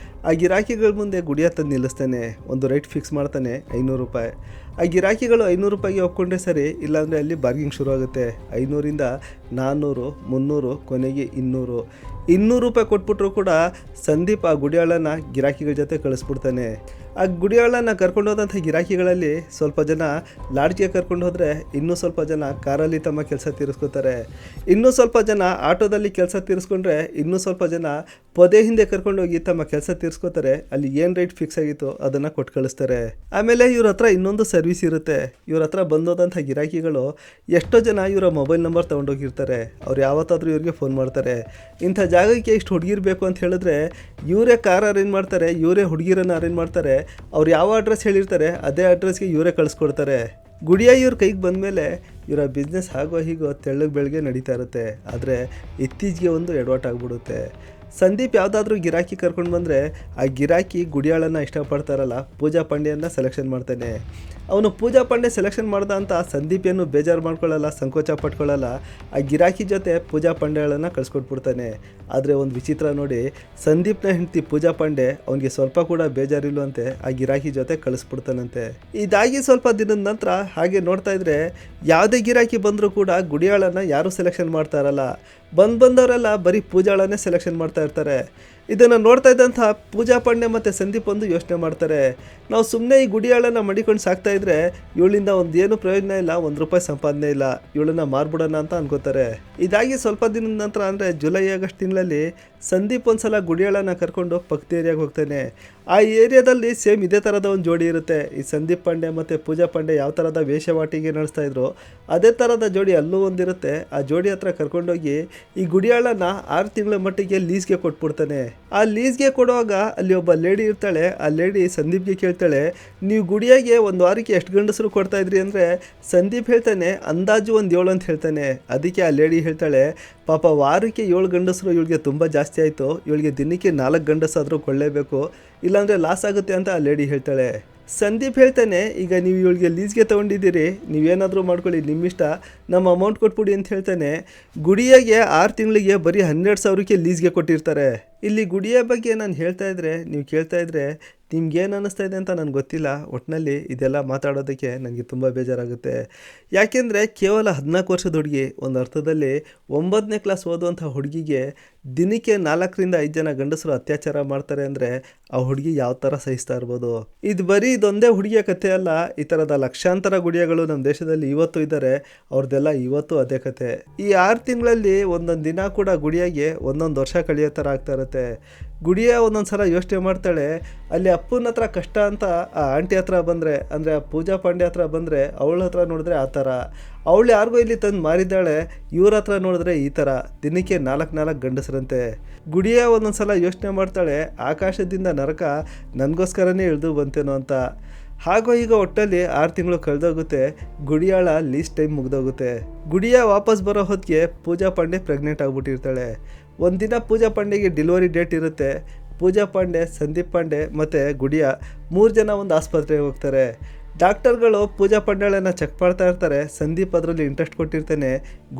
ಆ ಗಿರಾಕಿಗಳ ಮುಂದೆ ಗುಡಿಯ ತಂದು ನಿಲ್ಲಿಸ್ತಾನೆ. ಒಂದು ರೇಟ್ ಫಿಕ್ಸ್ ಮಾಡ್ತಾನೆ, 500 ರೂಪಾಯಿ. ಆ ಗಿರಾಕಿಗಳು 500 ರೂಪಾಯಿಗೆ ಒಪ್ಕೊಂಡ್ರೆ ಸರಿ, ಇಲ್ಲಾಂದರೆ ಅಲ್ಲಿ ಬಾರ್ಗಿಂಗ್ ಶುರುವಾಗುತ್ತೆ. 500ರಿಂದ 400, 300, ಕೊನೆಗೆ 200 ರೂಪಾಯಿ ಕೊಟ್ಬಿಟ್ರು ಕೂಡ ಸಂದೀಪ್ ಆ ಗುಡಿಯಾಳನ್ನ ಗಿರಾಕಿಗಳ ಜೊತೆ ಕಳಿಸ್ಬಿಡ್ತಾನೆ. ಆ ಗುಡಿಯಾಳನ್ನ ಕರ್ಕೊಂಡೋದಂಥ ಗಿರಾಕಿಗಳಲ್ಲಿ ಸ್ವಲ್ಪ ಜನ ಲಾಡ್ಜ್ಗೆ ಕರ್ಕೊಂಡು ಹೋದರೆ, ಇನ್ನೂ ಸ್ವಲ್ಪ ಜನ ಕಾರಲ್ಲಿ ತಮ್ಮ ಕೆಲಸ ತೀರಿಸ್ಕೊತಾರೆ. ಇನ್ನೂ ಸ್ವಲ್ಪ ಜನ ಆಟೋದಲ್ಲಿ ಕೆಲಸ ತೀರಿಸ್ಕೊಂಡ್ರೆ, ಇನ್ನೂ ಸ್ವಲ್ಪ ಜನ ಪೊದೆ ಹಿಂದೆ ಕರ್ಕೊಂಡೋಗಿ ತಮ್ಮ ಕೆಲಸ ತೀರಿಸ್ಕೋತಾರೆ. ಅಲ್ಲಿ ಏನು ರೇಟ್ ಫಿಕ್ಸ್ ಆಗಿತ್ತು ಅದನ್ನು ಕೊಟ್ಟು ಕಳಿಸ್ತಾರೆ. ಆಮೇಲೆ ಇವ್ರ ಹತ್ರ ಇನ್ನೊಂದು ಸರ್ವಿಸ್ ಇರುತ್ತೆ. ಇವ್ರ ಹತ್ರ ಬಂದೋದಂಥ ಗಿರಾಕಿಗಳು ಎಷ್ಟೋ ಜನ ಇವರ ಮೊಬೈಲ್ ನಂಬರ್ ತೊಗೊಂಡೋಗಿರ್ತಾರೆ. ಅವ್ರು ಯಾವತ್ತಾದರೂ ಇವ್ರಿಗೆ ಫೋನ್ ಮಾಡ್ತಾರೆ, ಇಂಥ ಜಾಗಕ್ಕೆ ಇಷ್ಟು ಹುಡುಗಿರು ಬೇಕು ಅಂತ ಹೇಳಿದ್ರೆ ಇವರೇ ಕಾರ್ ಅರೇಂಜ್ ಮಾಡ್ತಾರೆ, ಇವರೇ ಹುಡುಗಿರನ್ನು ಅರೇಂಜ್ ಮಾಡ್ತಾರೆ. ಅವ್ರು ಯಾವ ಅಡ್ರೆಸ್ ಹೇಳಿರ್ತಾರೆ ಅದೇ ಅಡ್ರೆಸ್ಗೆ ಇವರೇ ಕಳಿಸ್ಕೊಡ್ತಾರೆ. ಗುಡಿಯ ಇವ್ರ ಕೈಗೆ ಬಂದಮೇಲೆ ಇವರ ಬಿಸ್ನೆಸ್ ಆಗೋ ಹೀಗೋ ತೆಳ್ಳಗೆ ಬೆಳಗ್ಗೆ ನಡೀತಾ ಇರುತ್ತೆ. ಆದರೆ ಇತ್ತೀಚೆಗೆ ಒಂದು ಎಡವಟ್ಟಾಗ್ಬಿಡುತ್ತೆ. ಸಂದೀಪ್ ಯಾವುದಾದ್ರೂ ಗಿರಾಕಿ ಕರ್ಕೊಂಡು ಬಂದರೆ ಆ ಗಿರಾಕಿ ಗುಡಿಯಾಳನ್ನು ಇಷ್ಟಪಡ್ತಾರಲ್ಲ, ಪೂಜಾ ಪಾಂಡೆಯನ್ನು ಸೆಲೆಕ್ಷನ್ ಮಾಡ್ತಾನೆ. ಅವನು ಪೂಜಾ ಪಾಂಡೆ ಸೆಲೆಕ್ಷನ್ ಮಾಡ್ದ ಅಂತ ಸಂದೀಪ್ ಏನು ಬೇಜಾರು ಮಾಡ್ಕೊಳ್ಳಲ್ಲ, ಸಂಕೋಚ ಪಟ್ಕೊಳ್ಳಲ್ಲ. ಆ ಗಿರಾಕಿ ಜೊತೆ ಪೂಜಾ ಪಾಂಡೆಗಳನ್ನು ಕಳಿಸ್ಕೊಟ್ಬಿಡ್ತಾನೆ. ಆದರೆ ಒಂದು ವಿಚಿತ್ರ ನೋಡಿ, ಸಂದೀಪ್ನ ಹೆಂಡತಿ ಪೂಜಾ ಪಾಂಡೆ ಅವನಿಗೆ ಸ್ವಲ್ಪ ಕೂಡ ಬೇಜಾರಿಲ್ಲವಂತೆ, ಆ ಗಿರಾಕಿ ಜೊತೆ ಕಳಿಸ್ಬಿಡ್ತಾನಂತೆ. ಇದಾಗಿ ಸ್ವಲ್ಪ ದಿನದ ನಂತರ ಹಾಗೆ ನೋಡ್ತಾ ಇದ್ರೆ ಯಾವುದೇ ಗಿರಾಕಿ ಬಂದರೂ ಕೂಡ ಗುಡಿಯಾಳನ್ನು ಯಾರೂ ಸೆಲೆಕ್ಷನ್ ಮಾಡ್ತಾ ಇರಲ್ಲ. ಬಂದವರೆಲ್ಲ ಬರೀ ಪೂಜಾಳನ್ನೇ ಸೆಲೆಕ್ಷನ್ ಮಾಡ್ತಾ ಇರ್ತಾರೆ. ಇದನ್ನು ನೋಡ್ತಾ ಇದ್ದಂಥ ಪೂಜಾ ಪಾಂಡೆ ಮತ್ತು ಸಂದೀಪ್ ಒಂದು ಯೋಚನೆ ಮಾಡ್ತಾರೆ, ನಾವು ಸುಮ್ಮನೆ ಈ ಗುಡಿಯಾಳನ್ನು ಮಡಿಕೊಂಡು ಸಾಕ್ತಾ ಇದ್ರೆ ಇವಳಿಂದ ಒಂದು ಏನು ಪ್ರಯೋಜನ ಇಲ್ಲ, ₹1 ಸಂಪಾದನೆ ಇಲ್ಲ, ಇವಳನ್ನು ಮಾರ್ಬಿಡೋಣ ಅಂತ ಅನ್ಕೋತಾರೆ. ಇದಾಗಿ ಸ್ವಲ್ಪ ದಿನದ ನಂತರ ಅಂದರೆ ಜುಲೈ ಆಗಸ್ಟ್ ತಿಂಗಳಲ್ಲಿ ಸಂದೀಪ್ ಒಂದ್ಸಲ ಗುಡಿಯಾಳನ್ನು ಕರ್ಕೊಂಡು ಪಕ್ಕದ ಏರಿಯಾಗೆ ಹೋಗ್ತಾನೆ. ಆ ಏರಿಯಾದಲ್ಲಿ ಸೇಮ್ ಇದೇ ಥರದ ಒಂದು ಜೋಡಿ ಇರುತ್ತೆ. ಈ ಸಂದೀಪ್ ಪಾಂಡೆ ಮತ್ತು ಪೂಜಾ ಪಾಂಡೆ ಯಾವ ಥರದ ವೇಷವಾಟಿಗೆ ನಡೆಸ್ತಾ ಇದ್ರು ಅದೇ ಥರದ ಜೋಡಿ ಅಲ್ಲೂ ಒಂದಿರುತ್ತೆ. ಆ ಜೋಡಿ ಹತ್ರ ಕರ್ಕೊಂಡೋಗಿ ಈ ಗುಡಿಯಾಳನ್ನು 6 ತಿಂಗಳ ಮಟ್ಟಿಗೆ ಲೀಸ್ಗೆ ಕೊಟ್ಬಿಡ್ತಾನೆ. ಆ ಲೀಸ್ಗೆ ಕೊಡುವಾಗ ಅಲ್ಲಿ ಒಬ್ಬ ಲೇಡಿ ಇರ್ತಾಳೆ. ಆ ಲೇಡಿ ಸಂದೀಪ್ಗೆ ಕೇಳ್ತಾಳೆ, ನೀವು ಗುಡಿಯಾಗೆ ಒಂದು ವಾರಕ್ಕೆ ಎಷ್ಟು ಗಂಡಸರು ಕೊಡ್ತಾ ಇದ್ರಿ ಅಂದರೆ ಸಂದೀಪ್ ಹೇಳ್ತಾನೆ, ಅಂದಾಜು ಒಂದು 7 ಅಂತ ಹೇಳ್ತಾನೆ. ಅದಕ್ಕೆ ಆ ಲೇಡಿ ಹೇಳ್ತಾಳೆ, ಪಾಪ ವಾರಕ್ಕೆ 7 ಗಂಡಸರು ಇವಳಿಗೆ ತುಂಬ ಜಾಸ್ತಿ ಆಯಿತು, ಇವಳಿಗೆ ದಿನಕ್ಕೆ 4 ಗಂಡಸಾದರೂ ಕೊಳ್ಳೇಬೇಕು, ಇಲ್ಲಾಂದರೆ ಲಾಸ್ ಆಗುತ್ತೆ ಅಂತ ಆ ಲೇಡಿ ಹೇಳ್ತಾಳೆ. ಸಂದೀಪ್ ಹೇಳ್ತಾನೆ, ಈಗ ನೀವು ಇವಳಿಗೆ ಲೀಸ್ಗೆ ತೊಗೊಂಡಿದ್ದೀರಿ, ನೀವೇನಾದರೂ ಮಾಡ್ಕೊಳ್ಳಿ, ನಿಮ್ಮಿಷ್ಟ, ನಮ್ಮ ಅಮೌಂಟ್ ಕೊಟ್ಬಿಡಿ ಅಂತ ಹೇಳ್ತಾನೆ. ಗುಡಿಯಾಗೆ 6 ತಿಂಗಳಿಗೆ ಬರೀ 12,000ಕ್ಕೆ ಲೀಸ್ಗೆ ಕೊಟ್ಟಿರ್ತಾರೆ. ಇಲ್ಲಿ ಗುಡಿಯ ಬಗ್ಗೆ ನಾನು ಹೇಳ್ತಾ ಇದ್ರೆ ನೀವು ಕೇಳ್ತಾ ಇದ್ರೆ ನಿಮ್ಗೇನು ಅನ್ನಿಸ್ತಾ ಇದೆ ಅಂತ ನನಗೆ ಗೊತ್ತಿಲ್ಲ. ಒಟ್ಟಿನಲ್ಲಿ ಇದೆಲ್ಲ ಮಾತಾಡೋದಕ್ಕೆ ನನಗೆ ತುಂಬ ಬೇಜಾರಾಗುತ್ತೆ. ಯಾಕೆಂದರೆ ಕೇವಲ 14 ವರ್ಷದ ಹುಡುಗಿ, ಒಂದು ಅರ್ಥದಲ್ಲಿ 9ನೇ ಕ್ಲಾಸ್ ಓದುವಂಥ ಹುಡುಗಿಗೆ ದಿನಕ್ಕೆ 4ರಿಂದ 5 ಜನ ಗಂಡಸರು ಅತ್ಯಾಚಾರ ಮಾಡ್ತಾರೆ ಅಂದರೆ ಆ ಹುಡುಗಿ ಯಾವ ಥರ ಸಹಿಸ್ತಾ ಇರ್ಬೋದು. ಇದು ಬರೀ ಇದೊಂದೇ ಹುಡುಗಿಯ ಕಥೆ ಅಲ್ಲ. ಈ ಥರದ ಲಕ್ಷಾಂತರ ಗುಡಿಯಗಳು ನಮ್ಮ ದೇಶದಲ್ಲಿ ಇವತ್ತು ಇದ್ದಾರೆ. ಅವ್ರದ್ದೆಲ್ಲ ಇವತ್ತು ಅದೇ ಕತೆ. ಈ 6 ತಿಂಗಳಲ್ಲಿ ಒಂದೊಂದು ದಿನ ಕೂಡ ಗುಡಿಯಾಗೆ ಒಂದೊಂದು ವರ್ಷ ಕಳೆಯೋ ಥರ ಆಗ್ತಾ ಇರುತ್ತೆ. ಗುಡಿಯ ಒಂದೊಂದು ಸಲ ಯೋಚನೆ ಮಾಡ್ತಾಳೆ, ಅಲ್ಲಿ ಅಪ್ಪನ ಹತ್ರ ಕಷ್ಟ ಅಂತ ಆ ಆಂಟಿ ಹತ್ರ ಬಂದರೆ, ಅಂದರೆ ಆ ಪೂಜಾ ಪಾಂಡೆ ಹತ್ರ ಬಂದರೆ ಅವಳ ಹತ್ರ ನೋಡಿದ್ರೆ ಆ ಥರ, ಅವಳು ಯಾರಿಗೋ ಇಲ್ಲಿ ತಂದು ಮಾರಿದ್ದಾಳೆ, ಇವ್ರ ಹತ್ರ ನೋಡಿದ್ರೆ ಈ ಥರ, ದಿನಕ್ಕೆ 4 ಗಂಡಸರಂತೆ. ಗುಡಿಯ ಒಂದೊಂದು ಸಲ ಯೋಚನೆ ಮಾಡ್ತಾಳೆ, ಆಕಾಶದಿಂದ ನರಕ ನನಗೋಸ್ಕರನೇ ಇಳಿದು ಬಂತೇನೋ ಅಂತ. ಹಾಗೋ ಈಗ ಒಟ್ಟಲ್ಲಿ 6 ತಿಂಗಳು ಕಳೆದೋಗುತ್ತೆ. ಗುಡಿಯಾಳ ಲೀಸ್ಟ್ ಟೈಮ್ ಮುಗ್ದೋಗುತ್ತೆ. ಗುಡಿಯ ವಾಪಸ್ ಬರೋ ಹೊತ್ತಿಗೆ ಪೂಜಾ ಪಾಂಡೆ ಪ್ರೆಗ್ನೆಂಟ್ ಆಗಿಬಿಟ್ಟಿರ್ತಾಳೆ. ಒಂದಿನ ಪೂಜಾ ಪಾಂಡೆಗೆ ಡೆಲಿವರಿ ಡೇಟ್ ಇರುತ್ತೆ. ಪೂಜಾ ಪಾಂಡೆ, ಸಂದೀಪ್ ಪಾಂಡೆ ಮತ್ತು ಗುಡಿಯ 3 ಜನ ಒಂದು ಆಸ್ಪತ್ರೆಗೆ ಹೋಗ್ತಾರೆ. ಡಾಕ್ಟರ್ಗಳು ಪೂಜಾ ಪಾಂಡೆಳನ್ನು ಚೆಕ್ ಮಾಡ್ತಾ ಇರ್ತಾರೆ. ಸಂದೀಪ್ ಅದರಲ್ಲಿ ಇಂಟ್ರೆಸ್ಟ್ ಕೊಟ್ಟಿರ್ತಾನೆ.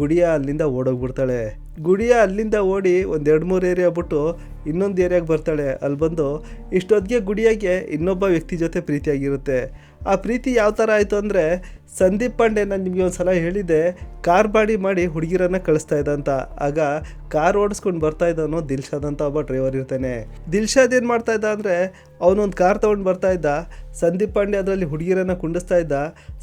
ಗುಡಿಯ ಅಲ್ಲಿಂದ ಓಡೋಗ್ಬಿಡ್ತಾಳೆ. ಗುಡಿಯ ಅಲ್ಲಿಂದ ಓಡಿ ಒಂದು 2-3 ಏರಿಯಾ ಬಿಟ್ಟು ಇನ್ನೊಂದು ಏರಿಯಾಗೆ ಬರ್ತಾಳೆ. ಅಲ್ಲಿ ಬಂದು ಇಷ್ಟೊತ್ತಿಗೆ ಗುಡಿಯಾಗೆ ಇನ್ನೊಬ್ಬ ವ್ಯಕ್ತಿ ಜೊತೆ ಪ್ರೀತಿಯಾಗಿರುತ್ತೆ. ಆ ಪ್ರೀತಿ ಯಾವ ಥರ ಆಯಿತು ಅಂದರೆ, ಸಂದೀಪ್ ಪಾಂಡೆ ನಾನು ನಿಮಗೆ ಒಂದು ಸಲ ಹೇಳಿದ್ದೆ, ಕಾರ್ ಬಾಡಿ ಮಾಡಿ ಹುಡುಗಿರನ್ನು ಕಳಿಸ್ತಾ ಇದ್ದ ಅಂತ. ಆಗ ಕಾರ್ ಓಡಿಸ್ಕೊಂಡು ಬರ್ತಾ ಇದ್ದವನು ದಿಲ್ಶಾದ್ ಅಂತ ಒಬ್ಬ ಡ್ರೈವರ್ ಇರ್ತಾನೆ. ದಿಲ್ಶಾದ್ ಏನು ಮಾಡ್ತಾ ಇದ್ದ ಅಂದರೆ, ಅವನೊಂದು ಕಾರ್ ತೊಗೊಂಡು ಬರ್ತಾ ಇದ್ದ, ಸಂದೀಪ್ ಪಾಂಡೆ ಅದರಲ್ಲಿ ಹುಡುಗಿರನ್ನು ಕುಂಡಿಸ್ತಾ ಇದ್ದ.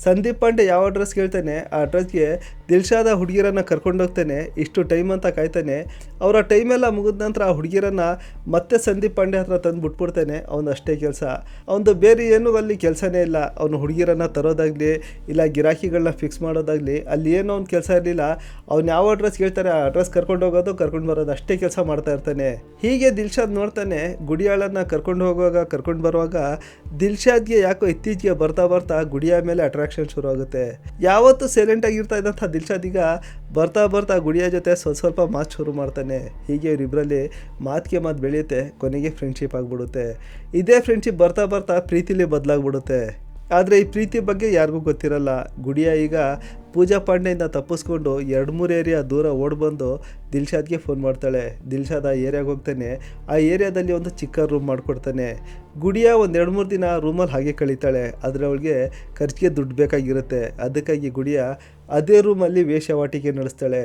ಸಂದೀಪ್ ಪಾಂಡೆ ಯಾವ ಅಡ್ರೆಸ್ ಕೇಳ್ತಾನೆ ಆ ಅಡ್ರೆಸ್ಗೆ ದಿಲ್ಶಾದ ಹುಡುಗಿರನ್ನು ಕರ್ಕೊಂಡೋಗ್ತಾನೆ. ಇಷ್ಟು ಟೈಮ್ ಅಂತ ಕಾಯ್ತಾನೆ. ಅವರ ಟೈಮೆಲ್ಲ ಮುಗಿದ ನಂತರ ಆ ಹುಡುಗಿರನ್ನು ಮತ್ತೆ ಸಂದೀಪ್ ಪಾಂಡೆ ಹತ್ರ ತಂದು ಬಿಟ್ಬಿಡ್ತಾನೆ. ಅವನು ಅಷ್ಟೇ ಕೆಲಸ, ಅವನದು ಬೇರೆ ಏನೂ ಅಲ್ಲಿ ಕೆಲಸನೇ ಇಲ್ಲ. ಅವನು ಹುಡುಗಿರನ್ನು ತರೋದಾಗಲಿ ಇಲ್ಲ ಗಿರಾಕಿಗಳನ್ನ ಫಿಕ್ಸ್ ಮಾಡೋದಾಗಲಿ ಅಲ್ಲಿ ಏನೋ ಒಂದು ಕೆಲಸ ಇರಲಿಲ್ಲ. ಅವ್ನು ಯಾವ ಅಡ್ರೆಸ್ ಕೇಳ್ತಾರೆ ಆ ಅಡ್ರೆಸ್ ಕರ್ಕೊಂಡು ಹೋಗೋದು ಕರ್ಕೊಂಡು ಬರೋದು ಅಷ್ಟೇ ಕೆಲಸ ಮಾಡ್ತಾ ಇರ್ತಾನೆ. ಹೀಗೆ ದಿಲ್ಶಾದ್ ನೋಡ್ತಾನೆ, ಗುಡಿಯಾಳನ್ನು ಕರ್ಕೊಂಡು ಹೋಗುವಾಗ ಕರ್ಕೊಂಡು ಬರುವಾಗ ದಿಲ್ಶಾದ್ಗೆ ಯಾಕೋ ಇತ್ತೀಚೆಗೆ ಬರ್ತಾ ಬರ್ತಾ ಗುಡಿಯ ಮೇಲೆ ಅಟ್ರಾಕ್ಷನ್ ಶುರು ಆಗುತ್ತೆ. ಯಾವತ್ತೂ ಸೈಲೆಂಟಾಗಿರ್ತಾ ಇದ್ದಂಥ ದಿಲ್ಶಾದ್ ಈಗ ಬರ್ತಾ ಬರ್ತಾ ಗುಡಿಯ ಜೊತೆ ಸ್ವಲ್ಪ ಮಾತು ಶುರು ಮಾಡ್ತಾನೆ. ಹೀಗೆ ಇವರಿಬ್ಬರಲ್ಲಿ ಮಾತಿಗೆ ಮಾತು ಬೆಳೆಯುತ್ತೆ. ಕೊನೆಗೆ ಫ್ರೆಂಡ್ಶಿಪ್ ಆಗಿಬಿಡುತ್ತೆ. ಇದೇ ಫ್ರೆಂಡ್ಶಿಪ್ ಬರ್ತಾ ಬರ್ತಾ ಪ್ರೀತಿಲಿ ಬದಲಾಗ್ಬಿಡುತ್ತೆ. ಆದರೆ ಈ ಪ್ರೀತಿ ಬಗ್ಗೆ ಯಾರಿಗೂ ಗೊತ್ತಿರಲ್ಲ. ಗುಡಿಯ ಈಗ ಪೂಜಾ ಪಾಂಡೆಯಿಂದ ತಪ್ಪಿಸ್ಕೊಂಡು 2-3 ಏರಿಯಾ ದೂರ ಓಡ್ಬಂದು ದಿಲ್ಶಾದ್ಗೆ ಫೋನ್ ಮಾಡ್ತಾಳೆ. ದಿಲ್ಶಾದ್ ಆ ಏರಿಯಾಗೆ ಹೋಗ್ತಾನೆ. ಆ ಏರಿಯಾದಲ್ಲಿ ಒಂದು ಚಿಕ್ಕ ರೂಮ್ ಮಾಡಿಕೊಡ್ತಾನೆ. ಗುಡಿಯ ಒಂದು 2-3 ದಿನ ರೂಮಲ್ಲಿ ಹಾಗೆ ಕಳೀತಾಳೆ. ಆದರೆ ಅವಳಿಗೆ ಖರ್ಚಿಗೆ ದುಡ್ಡು ಬೇಕಾಗಿರುತ್ತೆ. ಅದಕ್ಕಾಗಿ ಗುಡಿಯ ಅದೇ ರೂಮಲ್ಲಿ ವೇಶ್ಯಾವಾಟಿಕೆ ನಡೆಸ್ತಾಳೆ.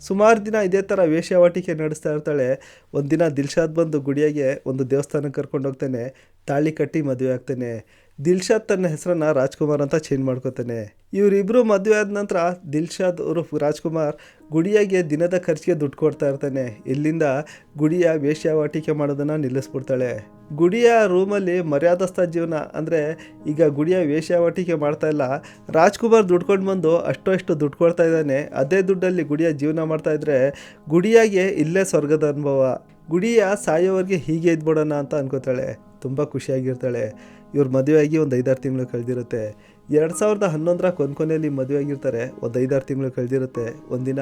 ಸುಮಾರು ದಿನ ಇದೇ ಥರ ವೇಶ್ಯಾವಾಟಿಕೆ ನಡೆಸ್ತಾ ಇರ್ತಾಳೆ. ಒಂದಿನ ದಿಲ್ಶಾದ್ ಬಂದು ಗುಡಿಯಾಗೆ ಒಂದು ದೇವಸ್ಥಾನಕ್ಕೆ ಕರ್ಕೊಂಡು ಹೋಗ್ತಾನೆ. ತಾಳಿ ಕಟ್ಟಿ ಮದುವೆ ಆಗ್ತಾನೆ. ದಿಲ್ಶಾದ್ ತನ್ನ ಹೆಸರನ್ನು ರಾಜ್ಕುಮಾರ್ ಅಂತ ಚೇಂಜ್ ಮಾಡ್ಕೋತಾನೆ. ಇವರಿಬ್ಬರು ಮದುವೆ ಆದ ನಂತರ ದಿಲ್ಶಾದ್ ಉರ್ಫ್ ರಾಜ್ಕುಮಾರ್ ಗುಡಿಯಾಗೆ ದಿನದ ಖರ್ಚಿಗೆ ದುಡ್ಡು ಕೊಡ್ತಾ ಇರ್ತಾನೆ. ಇಲ್ಲಿಂದ ಗುಡಿಯ ವೇಶ್ಯಾವಾಟಿಕೆ ಮಾಡೋದನ್ನು ನಿಲ್ಲಿಸ್ಬಿಡ್ತಾಳೆ. ಗುಡಿಯ ರೂಮಲ್ಲಿ ಮರ್ಯಾದಸ್ಥ ಜೀವನ ಅಂದರೆ ಈಗ ಗುಡಿಯ ವೇಶ್ಯಾವಾಟಿಕೆ ಮಾಡ್ತಾ ಇಲ್ಲ. ರಾಜ್ಕುಮಾರ್ ದುಡ್ಕೊಂಡು ಬಂದು ಅಷ್ಟು ದುಡ್ಡು ಕೊಡ್ತಾ ಇದ್ದಾನೆ. ಅದೇ ದುಡ್ಡಲ್ಲಿ ಗುಡಿಯ ಜೀವನ ಮಾಡ್ತಾಯಿದ್ರೆ ಗುಡಿಯಾಗೆ ಇಲ್ಲೇ ಸ್ವರ್ಗದ ಅನುಭವ. ಗುಡಿಯ ಸಾಯೋವರೆಗೆ ಹೀಗೆ ಇದ್ಬಿಡೋಣ ಅಂತ ಅನ್ಕೋತಾಳೆ. ತುಂಬ ಖುಷಿಯಾಗಿರ್ತಾಳೆ. ಇವ್ರ ಮದುವೆಯಾಗಿ ಒಂದು 5-6 ತಿಂಗಳು ಕಳೆದಿರುತ್ತೆ. 2011ರ ಕೊನೆಯಲ್ಲಿ ಮದುವೆ ಆಗಿರ್ತಾರೆ. ಒಂದು 5-6 ತಿಂಗಳು ಕಳೆದಿರುತ್ತೆ. ಒಂದಿನ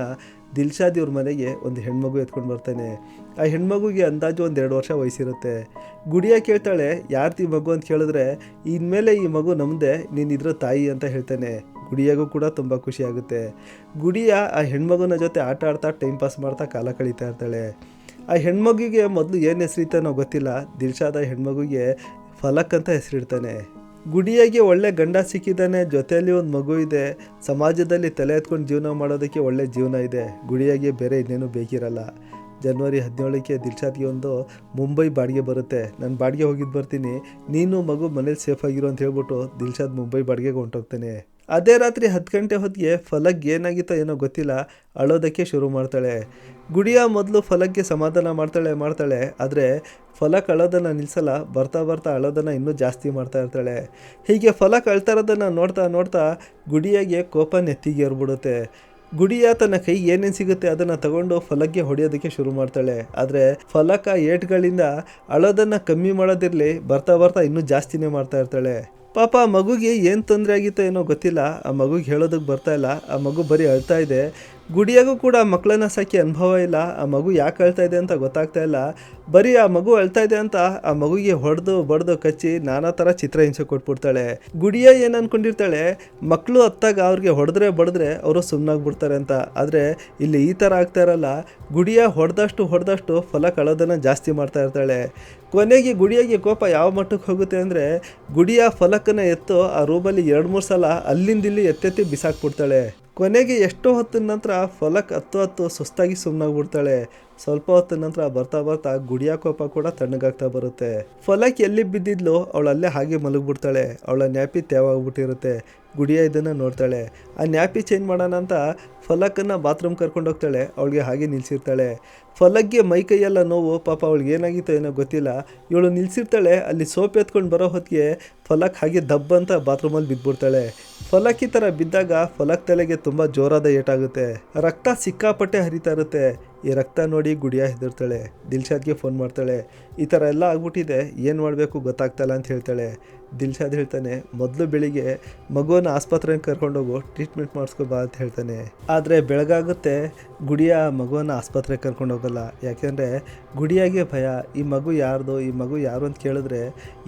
ದಿಲ್ಶಾದ್ ಇವ್ರ ಮನೆಗೆ ಒಂದು ಹೆಣ್ಮಗು ಎತ್ಕೊಂಡು ಬರ್ತಾನೆ. ಆ ಹೆಣ್ಮಗುಗೆ ಅಂದಾಜು ಒಂದು 2 ವರ್ಷ ವಯಸ್ಸಿರುತ್ತೆ. ಗುಡಿಯ ಕೇಳ್ತಾಳೆ, ಯಾರ್ದು ಈ ಮಗು ಅಂತ ಕೇಳಿದ್ರೆ, ಇನ್ಮೇಲೆ ಈ ಮಗು ನಮ್ಮದೇ, ನೀನು ಇದ್ರ ತಾಯಿ ಅಂತ ಹೇಳ್ತಾನೆ. ಗುಡಿಯಾಗೂ ಕೂಡ ತುಂಬ ಖುಷಿ ಆಗುತ್ತೆ. ಗುಡಿಯ ಆ ಹೆಣ್ಮಗುನ ಜೊತೆ ಆಟ ಆಡ್ತಾ ಟೈಮ್ ಪಾಸ್ ಮಾಡ್ತಾ ಕಾಲ ಕಳೀತಾ ಇರ್ತಾಳೆ. ಆ ಹೆಣ್ಮಗುಗೆ ಮೊದಲು ಏನು ಹೆಸರಿತ್ತಾನೋ ಗೊತ್ತಿಲ್ಲ. ದಿಲ್ಶಾದ್ ಆ ಹೆಣ್ಮಗುಗೆ ಫಲಕ್ ಅಂತ ಹೆಸರಿಡ್ತಾನೆ. ಗುಡಿಯಾಗೆ ಒಳ್ಳೆ ಗಂಡ ಸಿಕ್ಕಿದ್ದಾನೆ, ಜೊತೆಯಲ್ಲಿ ಒಂದು ಮಗು ಇದೆ, ಸಮಾಜದಲ್ಲಿ ತಲೆ ಎತ್ಕೊಂಡು ಜೀವನ ಮಾಡೋದಕ್ಕೆ ಒಳ್ಳೆ ಜೀವನ ಇದೆ. ಗುಡಿಯಾಗೆ ಬೇರೆ ಇನ್ನೇನು ಬೇಕಿರಲ್ಲ. ಜನವರಿ 17ಕ್ಕೆ ದಿಲ್ಶಾದ್ಗೆ ಒಂದು ಮುಂಬೈ ಬಾಡಿಗೆ ಬರುತ್ತೆ. ನಾನು ಬಾಡಿಗೆ ಹೋಗಿದ್ದು ಬರ್ತೀನಿ, ನೀನು ಮಗು ಮನೇಲಿ ಸೇಫಾಗಿರು ಅಂತ ಹೇಳ್ಬಿಟ್ಟು ದಿಲ್ಶಾದ್ ಮುಂಬೈ ಬಾಡಿಗೆಗೆ ಹೊಂಟೋಗ್ತಾನೆ. ಅದೇ ರಾತ್ರಿ 10 ಗಂಟೆ ಹೊತ್ತಿಗೆ ಫಲಕ್ ಏನಾಗಿತ್ತೋ ಏನೋ ಗೊತ್ತಿಲ್ಲ, ಅಳೋದಕ್ಕೆ ಶುರು ಮಾಡ್ತಾಳೆ. ಗುಡಿಯ ಮೊದಲು ಫಲಕ್ಗೆ ಸಮಾಧಾನ ಮಾಡ್ತಾಳೆ. ಆದರೆ ಫಲಕ್ ಅಳೋದನ್ನು ನಿಲ್ಲಿಸಲ್ಲ. ಬರ್ತಾ ಬರ್ತಾ ಅಳೋದನ್ನು ಇನ್ನೂ ಜಾಸ್ತಿ ಮಾಡ್ತಾ ಇರ್ತಾಳೆ. ಹೀಗೆ ಫಲಕ್ ಅಳ್ತಾ ಇರೋದನ್ನು ನೋಡ್ತಾ ಗುಡಿಯಾಗೆ ಕೋಪ ನೆತ್ತಿಗೆ ಏರ್ಬಿಡುತ್ತೆ. ಗುಡಿಯ ತನ್ನ ಕೈಗೆ ಏನೇನು ಸಿಗುತ್ತೆ ಅದನ್ನು ತಗೊಂಡು ಫಲಕ್ಗೆ ಹೊಡೆಯೋದಕ್ಕೆ ಶುರು ಮಾಡ್ತಾಳೆ. ಆದರೆ ಫಲಕ್ ಆ ಏಟ್ಗಳಿಂದ ಅಳೋದನ್ನು ಕಮ್ಮಿ ಮಾಡೋದಿರಲಿ, ಬರ್ತಾ ಇನ್ನೂ ಜಾಸ್ತಿನೇ ಮಾಡ್ತಾ ಇರ್ತಾಳೆ. ಪಾಪ ಆ ಮಗುಗೆ ಏನು ತೊಂದರೆ ಆಗಿತ್ತೋ ಏನೋ ಗೊತ್ತಿಲ್ಲ. ಆ ಮಗುಗೆ ಹೇಳೋದಕ್ಕೆ ಬರ್ತಾ ಇಲ್ಲ. ಆ ಮಗು ಬರೀ ಅಳ್ತಾ ಇದೆ. ಗುಡಿಯಾಗೂ ಕೂಡ ಮಕ್ಕಳನ್ನ ಸಾಕಿ ಅನುಭವ ಇಲ್ಲ. ಆ ಮಗು ಯಾಕೆ ಅಳ್ತಾ ಇದೆ ಅಂತ ಗೊತ್ತಾಗ್ತಾ ಇಲ್ಲ. ಬರೀ ಆ ಮಗು ಅಳ್ತಾ ಇದೆ ಅಂತ ಆ ಮಗುಗೆ ಹೊಡೆದು ಬಡ್ದು ಕಚ್ಚಿ ನಾನಾ ಥರ ಚಿತ್ರಹಿಂಸೆ ಕೊಟ್ಬಿಡ್ತಾಳೆ. ಗುಡಿಯ ಏನು ಅಂದ್ಕೊಂಡಿರ್ತಾಳೆ, ಮಕ್ಕಳು ಹತ್ತಾಗ ಅವ್ರಿಗೆ ಬಡಿದ್ರೆ ಅವರು ಸುಮ್ಮನಾಗ್ಬಿಡ್ತಾರೆ ಅಂತ. ಆದರೆ ಇಲ್ಲಿ ಈ ಥರ ಆಗ್ತಾ ಇರಲ್ಲ. ಗುಡಿಯ ಹೊಡೆದಷ್ಟು ಫಲಕ್ ಅಳೋದನ್ನು ಜಾಸ್ತಿ ಮಾಡ್ತಾ ಇರ್ತಾಳೆ. ಕೊನೆಗೆ ಗುಡಿಯಾಗೆ ಕೋಪ ಯಾವ ಮಟ್ಟಕ್ಕೆ ಹೋಗುತ್ತೆ ಅಂದರೆ, ಗುಡಿಯ ಫಲಕನ್ನು ಎತ್ತು ಆ ರೂಮಲ್ಲಿ 2-3 ಸಲ ಅಲ್ಲಿಂದಿಲ್ಲಿ ಎತ್ತೆತ್ತಿ ಬಿಸಾಕ್ಬಿಡ್ತಾಳೆ. ಕೊನೆಗೆ ಎಷ್ಟೋ ಹೊತ್ತಿನ ನಂತರ ಫಲಕ್ ಹತ್ತು ಸುಸ್ತಾಗಿ ಸುಮ್ಮನಾಗ್ಬಿಡ್ತಾಳೆ. ಸ್ವಲ್ಪ ಹೊತ್ತಿನ ನಂತರ ಬರ್ತಾ ಗುಡಿಯ ಕೋಪ ಕೂಡ ತಣ್ಣಗಾಗ್ತಾ ಬರುತ್ತೆ. ಫಲಕ್ ಎಲ್ಲಿ ಬಿದ್ದಿದ್ಲು ಅವಳು ಅಲ್ಲೇ ಹಾಗೆ ಮಲಗಿಬಿಡ್ತಾಳೆ. ಅವಳ ನ್ಯಾಪಿ ತೇವಾಗ್ಬಿಟ್ಟಿರುತ್ತೆ. ಗುಡಿಯ ಇದನ್ನು ನೋಡ್ತಾಳೆ. ಆ ನ್ಯಾಪಿ ಚೇಂಜ್ ಮಾಡೋಣ ಅಂತ ಫಲಕನ್ನು ಬಾತ್ರೂಮ್ ಕರ್ಕೊಂಡೋಗ್ತಾಳೆ. ಅವಳಿಗೆ ಹಾಗೆ ನಿಲ್ಲಿಸಿರ್ತಾಳೆ. ಫಲಕ್ಗೆ ಮೈ ಕೈಯೆಲ್ಲ ನೋವು. ಪಾಪ ಅವಳಿಗೆ ಏನಾಗಿತ್ತೋ ಏನೋ ಗೊತ್ತಿಲ್ಲ. ಇವಳು ನಿಲ್ಲಿಸಿರ್ತಾಳೆ. ಅಲ್ಲಿ ಸೋಪ್ ಎತ್ಕೊಂಡು ಬರೋ ಹೊತ್ತಿಗೆ ಫಲಕ್ ಹಾಗೆ ದಬ್ಬಂತ ಬಾತ್ರೂಮಲ್ಲಿ ಬಿದ್ದುಬಿಡ್ತಾಳೆ. ಫಲಕ್ ಈ ಥರ ಬಿದ್ದಾಗ ಫಲಕ್ ತಲೆಗೆ ತುಂಬ ಜೋರಾದ ಏಟಾಗುತ್ತೆ. ರಕ್ತ ಸಿಕ್ಕಾಪಟ್ಟೆ ಹರಿತಾ ಇರುತ್ತೆ. ಈ ರಕ್ತ ನೋಡಿ ಗುಡಿಯ ಹೆದರ್ತಾಳೆ. ದಿಲ್ಶಾದ್ಗೆ ಫೋನ್ ಮಾಡ್ತಾಳೆ. ಈ ಥರ ಎಲ್ಲ ಆಗ್ಬಿಟ್ಟಿದೆ, ಏನು ಮಾಡಬೇಕು ಗೊತ್ತಾಗ್ತಾಯಿಲ್ಲ ಅಂತ ಹೇಳ್ತಾಳೆ. ದಿಲ್ಶಾದ್ ಹೇಳ್ತಾನೆ, ಮೊದಲು ಬೆಳಿಗ್ಗೆ ಮಗುವನ್ನು ಆಸ್ಪತ್ರೆಗೆ ಕರ್ಕೊಂಡೋಗು, ಟ್ರೀಟ್ಮೆಂಟ್ ಮಾಡಿಸ್ಕೊಬಾ ಅಂತ ಹೇಳ್ತಾನೆ. ಆದರೆ ಬೆಳಗಾಗುತ್ತೆ, ಗುಡಿಯ ಮಗುವನ್ನು ಆಸ್ಪತ್ರೆಗೆ ಕರ್ಕೊಂಡೋಗಲ್ಲ. ಯಾಕೆಂದರೆ ಗುಡಿಯಾಗೆ ಭಯ. ಈ ಮಗು ಯಾರು ಅಂತ ಕೇಳಿದ್ರೆ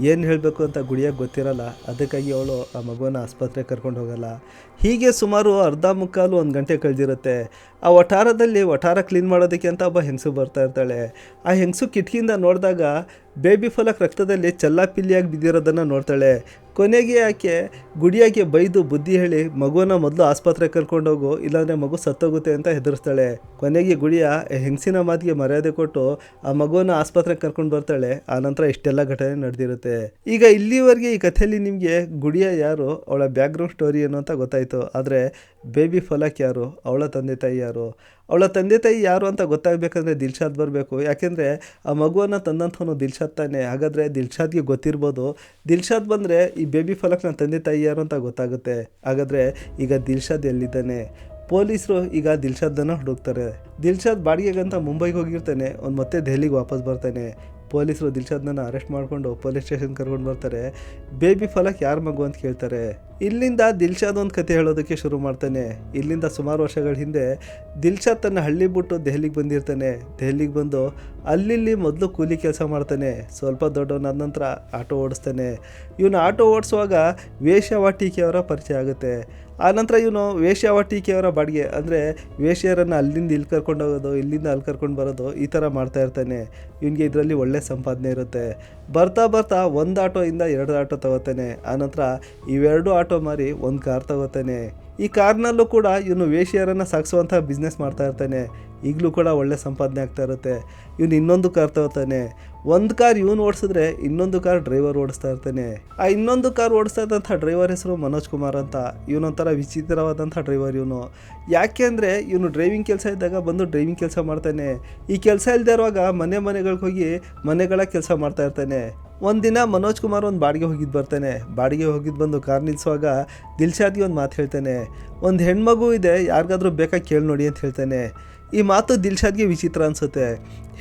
ಏನು ಹೇಳಬೇಕು ಅಂತ ಗುಡಿಯಾಗೆ ಗೊತ್ತಿರಲ್ಲ. ಅದಕ್ಕಾಗಿ ಅವಳು ಆ ಮಗುವನ್ನು ಆಸ್ಪತ್ರೆಗೆ ಕರ್ಕೊಂಡು ಹೋಗಲ್ಲ. ಹೀಗೆ ಸುಮಾರು 1/4-1 ಗಂಟೆ ಕಳೆದಿರುತ್ತೆ. ಆ ವಠಾರ ಕ್ಲೀನ್ ಮಾಡೋದಕ್ಕೆ ಅಂತ ಒಬ್ಬ ಹೆಂಗಸು ಬರ್ತಾ ಇರ್ತಾಳೆ. ಆ ಹೆಂಗಸು ಕಿಟಕಿಯಿಂದ ನೋಡಿದಾಗ ಬೇಬಿ ಫಲಕ್ ರಕ್ತದಲ್ಲಿ ಚಲ್ಲಾಪಿಲ್ಲಿಯಾಗಿ ಬಿದ್ದಿರೋದನ್ನು ನೋಡ್ತಾಳೆ. ಕೊನೆಗೆ ಆಕೆ ಗುಡಿಯಾಗೆ ಬೈದು ಬುದ್ಧಿ ಹೇಳಿ ಮಗುವನ್ನ ಮೊದಲು ಆಸ್ಪತ್ರೆಗೆ ಕರ್ಕೊಂಡೋಗು, ಇಲ್ಲಾಂದರೆ ಮಗು ಸತ್ತೋಗುತ್ತೆ ಅಂತ ಹೆದರಿಸ್ತಾಳೆ. ಕೊನೆಗೆ ಗುಡಿಯ ಹೆಂಗಸಿನ ಮಾತಿಗೆ ಮರ್ಯಾದೆ ಕೊಟ್ಟು ಆ ಮಗುವನ್ನ ಆಸ್ಪತ್ರೆಗೆ ಕರ್ಕೊಂಡು ಬರ್ತಾಳೆ. ಆನಂತರ ಇಷ್ಟೆಲ್ಲ ಘಟನೆ ನಡೆದಿರುತ್ತೆ. ಈಗ ಇಲ್ಲಿವರೆಗೆ ಈ ಕಥೆಯಲ್ಲಿ ನಿಮಗೆ ಗುಡಿಯ ಯಾರು, ಅವಳ ಬ್ಯಾಕ್ಗ್ರೌಂಡ್ ಸ್ಟೋರಿ ಏನು ಅಂತ ಗೊತ್ತಾಯಿತು. ಆದರೆ ಬೇಬಿ ಫಲಕ್ ಯಾರು, ಅವಳ ತಂದೆ ತಾಯಿ ಯಾರು, ಅವಳ ತಂದೆ ತಾಯಿ ಯಾರು ಅಂತ ಗೊತ್ತಾಗಬೇಕಂದ್ರೆ ದಿಲ್ಶಾದ್ ಬರಬೇಕು. ಯಾಕೆಂದರೆ ಆ ಮಗುವನ್ನು ತಂದಂಥವನು ದಿಲ್ಶಾದ್ ತಾನೆ. ಹಾಗಾದರೆ ದಿಲ್ಶಾದ್ಗೆ ಗೊತ್ತಿರ್ಬೋದು. ದಿಲ್ಶಾದ್ ಬಂದರೆ ಈ ಬೇಬಿ ಫಲಕ್ನ ತಂದೆ ತಾಯಿ ಯಾರು ಅಂತ ಗೊತ್ತಾಗುತ್ತೆ. ಹಾಗಾದರೆ ಈಗ ದಿಲ್ಶಾದ್ ಎಲ್ಲಿದ್ದಾನೆ? ಪೊಲೀಸರು ಈಗ ದಿಲ್ಶಾದನ್ನು ಹುಡುಕ್ತಾರೆ. ದಿಲ್ಶಾದ್ ಬಾಡಿಗೆಗಂತ ಮುಂಬೈಗೆ ಹೋಗಿರ್ತಾನೆ. ಅವ್ನು ಮತ್ತೆ ದೆಹಲಿಗೆ ವಾಪಸ್ ಬರ್ತಾನೆ. ಪೊಲೀಸರು ದಿಲ್ಶಾದ್ನ ಅರೆಸ್ಟ್ ಮಾಡಿಕೊಂಡು ಪೊಲೀಸ್ ಸ್ಟೇಷನ್ ಕರ್ಕೊಂಡು ಬರ್ತಾರೆ. ಬೇಬಿ ಫಲಕ್ ಯಾರ ಮಗು ಅಂತ ಕೇಳ್ತಾರೆ. ಇಲ್ಲಿಂದ ದಿಲ್ಶಾದ್ ಒಂದು ಕತೆ ಹೇಳೋದಕ್ಕೆ ಶುರು ಮಾಡ್ತಾನೆ. ಇಲ್ಲಿಂದ ಸುಮಾರು ವರ್ಷಗಳ ಹಿಂದೆ ದಿಲ್ಶಾದ್ ತನ್ನ ಹಳ್ಳಿ ಬಿಟ್ಟು ದೆಹಲಿಗೆ ಬಂದಿರ್ತಾನೆ. ದೆಹಲಿಗೆ ಬಂದು ಅಲ್ಲಿ ಮೊದಲು ಕೂಲಿ ಕೆಲಸ ಮಾಡ್ತಾನೆ. ಸ್ವಲ್ಪ ದೊಡ್ಡವನಾದ ನಂತರ ಆಟೋ ಓಡಿಸ್ತಾನೆ. ಇವನು ಆಟೋ ಓಡಿಸುವಾಗ ವೇಶ್ಯಾವಾಟಿಕೆಯವರ ಪರಿಚಯ ಆಗುತ್ತೆ. ಆನಂತರ ಇವನು ವೇಶ್ಯಾವಾಟಿಕೆಯವರ ಬಾಡಿಗೆ ಅಂದರೆ ವೇಶ್ಯರನ್ನು ಅಲ್ಲಿಂದ ಇಲ್ಲಿ ಕರ್ಕೊಂಡು ಹೋಗೋದು, ಇಲ್ಲಿಂದ ಅಲ್ಲಿ ಕರ್ಕೊಂಡು ಬರೋದು, ಈ ಥರ ಮಾಡ್ತಾ ಇರ್ತಾನೆ. ಇವನಿಗೆ ಇದರಲ್ಲಿ ಒಳ್ಳೆ ಸಂಪಾದನೆ ಇರುತ್ತೆ. ಬರ್ತಾ ಬರ್ತಾ ಒಂದು ಆಟೋಯಿಂದ 2 ಆಟೋ ತಗೋತಾನೆ. ಆನಂತರ ಇವೆರಡು ಆಟೋ ಮಾರಿ ಒಂದು ಕಾರ್ ತಗೋತಾನೆ. ಈ ಕಾರ್ನಲ್ಲೂ ಕೂಡ ಇವನು ವೇಶ್ಯರನ್ನು ಸಾಗಿಸುವಂಥ ಬಿಸ್ನೆಸ್ ಮಾಡ್ತಾ ಇರ್ತಾನೆ. ಈಗಲೂ ಕೂಡ ಒಳ್ಳೆ ಸಂಪಾದನೆ ಆಗ್ತಾ ಇರುತ್ತೆ. ಇವನು ಇನ್ನೊಂದು ಕಾರ್ ತಗೋತಾನೆ. ಒಂದು ಕಾರ್ ಇವನು ಓಡಿಸಿದ್ರೆ ಇನ್ನೊಂದು ಕಾರ್ ಡ್ರೈವರ್ ಓಡಿಸ್ತಾ ಇರ್ತಾನೆ. ಆ ಇನ್ನೊಂದು ಕಾರ್ ಓಡಿಸ್ತಾ ಇದ್ದಂಥ ಡ್ರೈವರ್ ಹೆಸರು ಮನೋಜ್ ಕುಮಾರ್ ಅಂತ. ಇವನೊಂಥರ ವಿಚಿತ್ರವಾದಂಥ ಡ್ರೈವರ್ ಇವನು. ಯಾಕೆ ಅಂದರೆ ಇವನು ಡ್ರೈವಿಂಗ್ ಕೆಲಸ ಇದ್ದಾಗ ಬಂದು ಡ್ರೈವಿಂಗ್ ಕೆಲಸ ಮಾಡ್ತಾನೆ. ಈ ಕೆಲಸ ಇಲ್ಲದೆ ಇರುವಾಗ ಮನೆಗಳಿಗೆ ಹೋಗಿ ಮನೆಗಳ ಕೆಲಸ ಮಾಡ್ತಾ ಇರ್ತಾನೆ. ಒಂದಿನ ಮನೋಜ್ ಕುಮಾರ್ ಒಂದು ಬಾಡಿಗೆ ಹೋಗಿದ್ದು ಬರ್ತಾನೆ. ಬಾಡಿಗೆ ಹೋಗಿದ್ದು ಬಂದು ಕಾರ್ ನಿಲ್ಲಿಸುವಾಗ ದಿಲ್ಶಾದ್ಗೆ ಒಂದು ಮಾತು ಹೇಳ್ತಾನೆ. ಒಂದು ಹೆಣ್ಮಗು ಇದೆ, ಯಾರಿಗಾದ್ರೂ ಬೇಕಾಗಿ ಕೇಳಿ ನೋಡಿ ಅಂತ ಹೇಳ್ತಾನೆ. ಈ ಮಾತು ದಿಲ್ಶಾದ್ಗೆ ವಿಚಿತ್ರ ಅನಿಸುತ್ತೆ.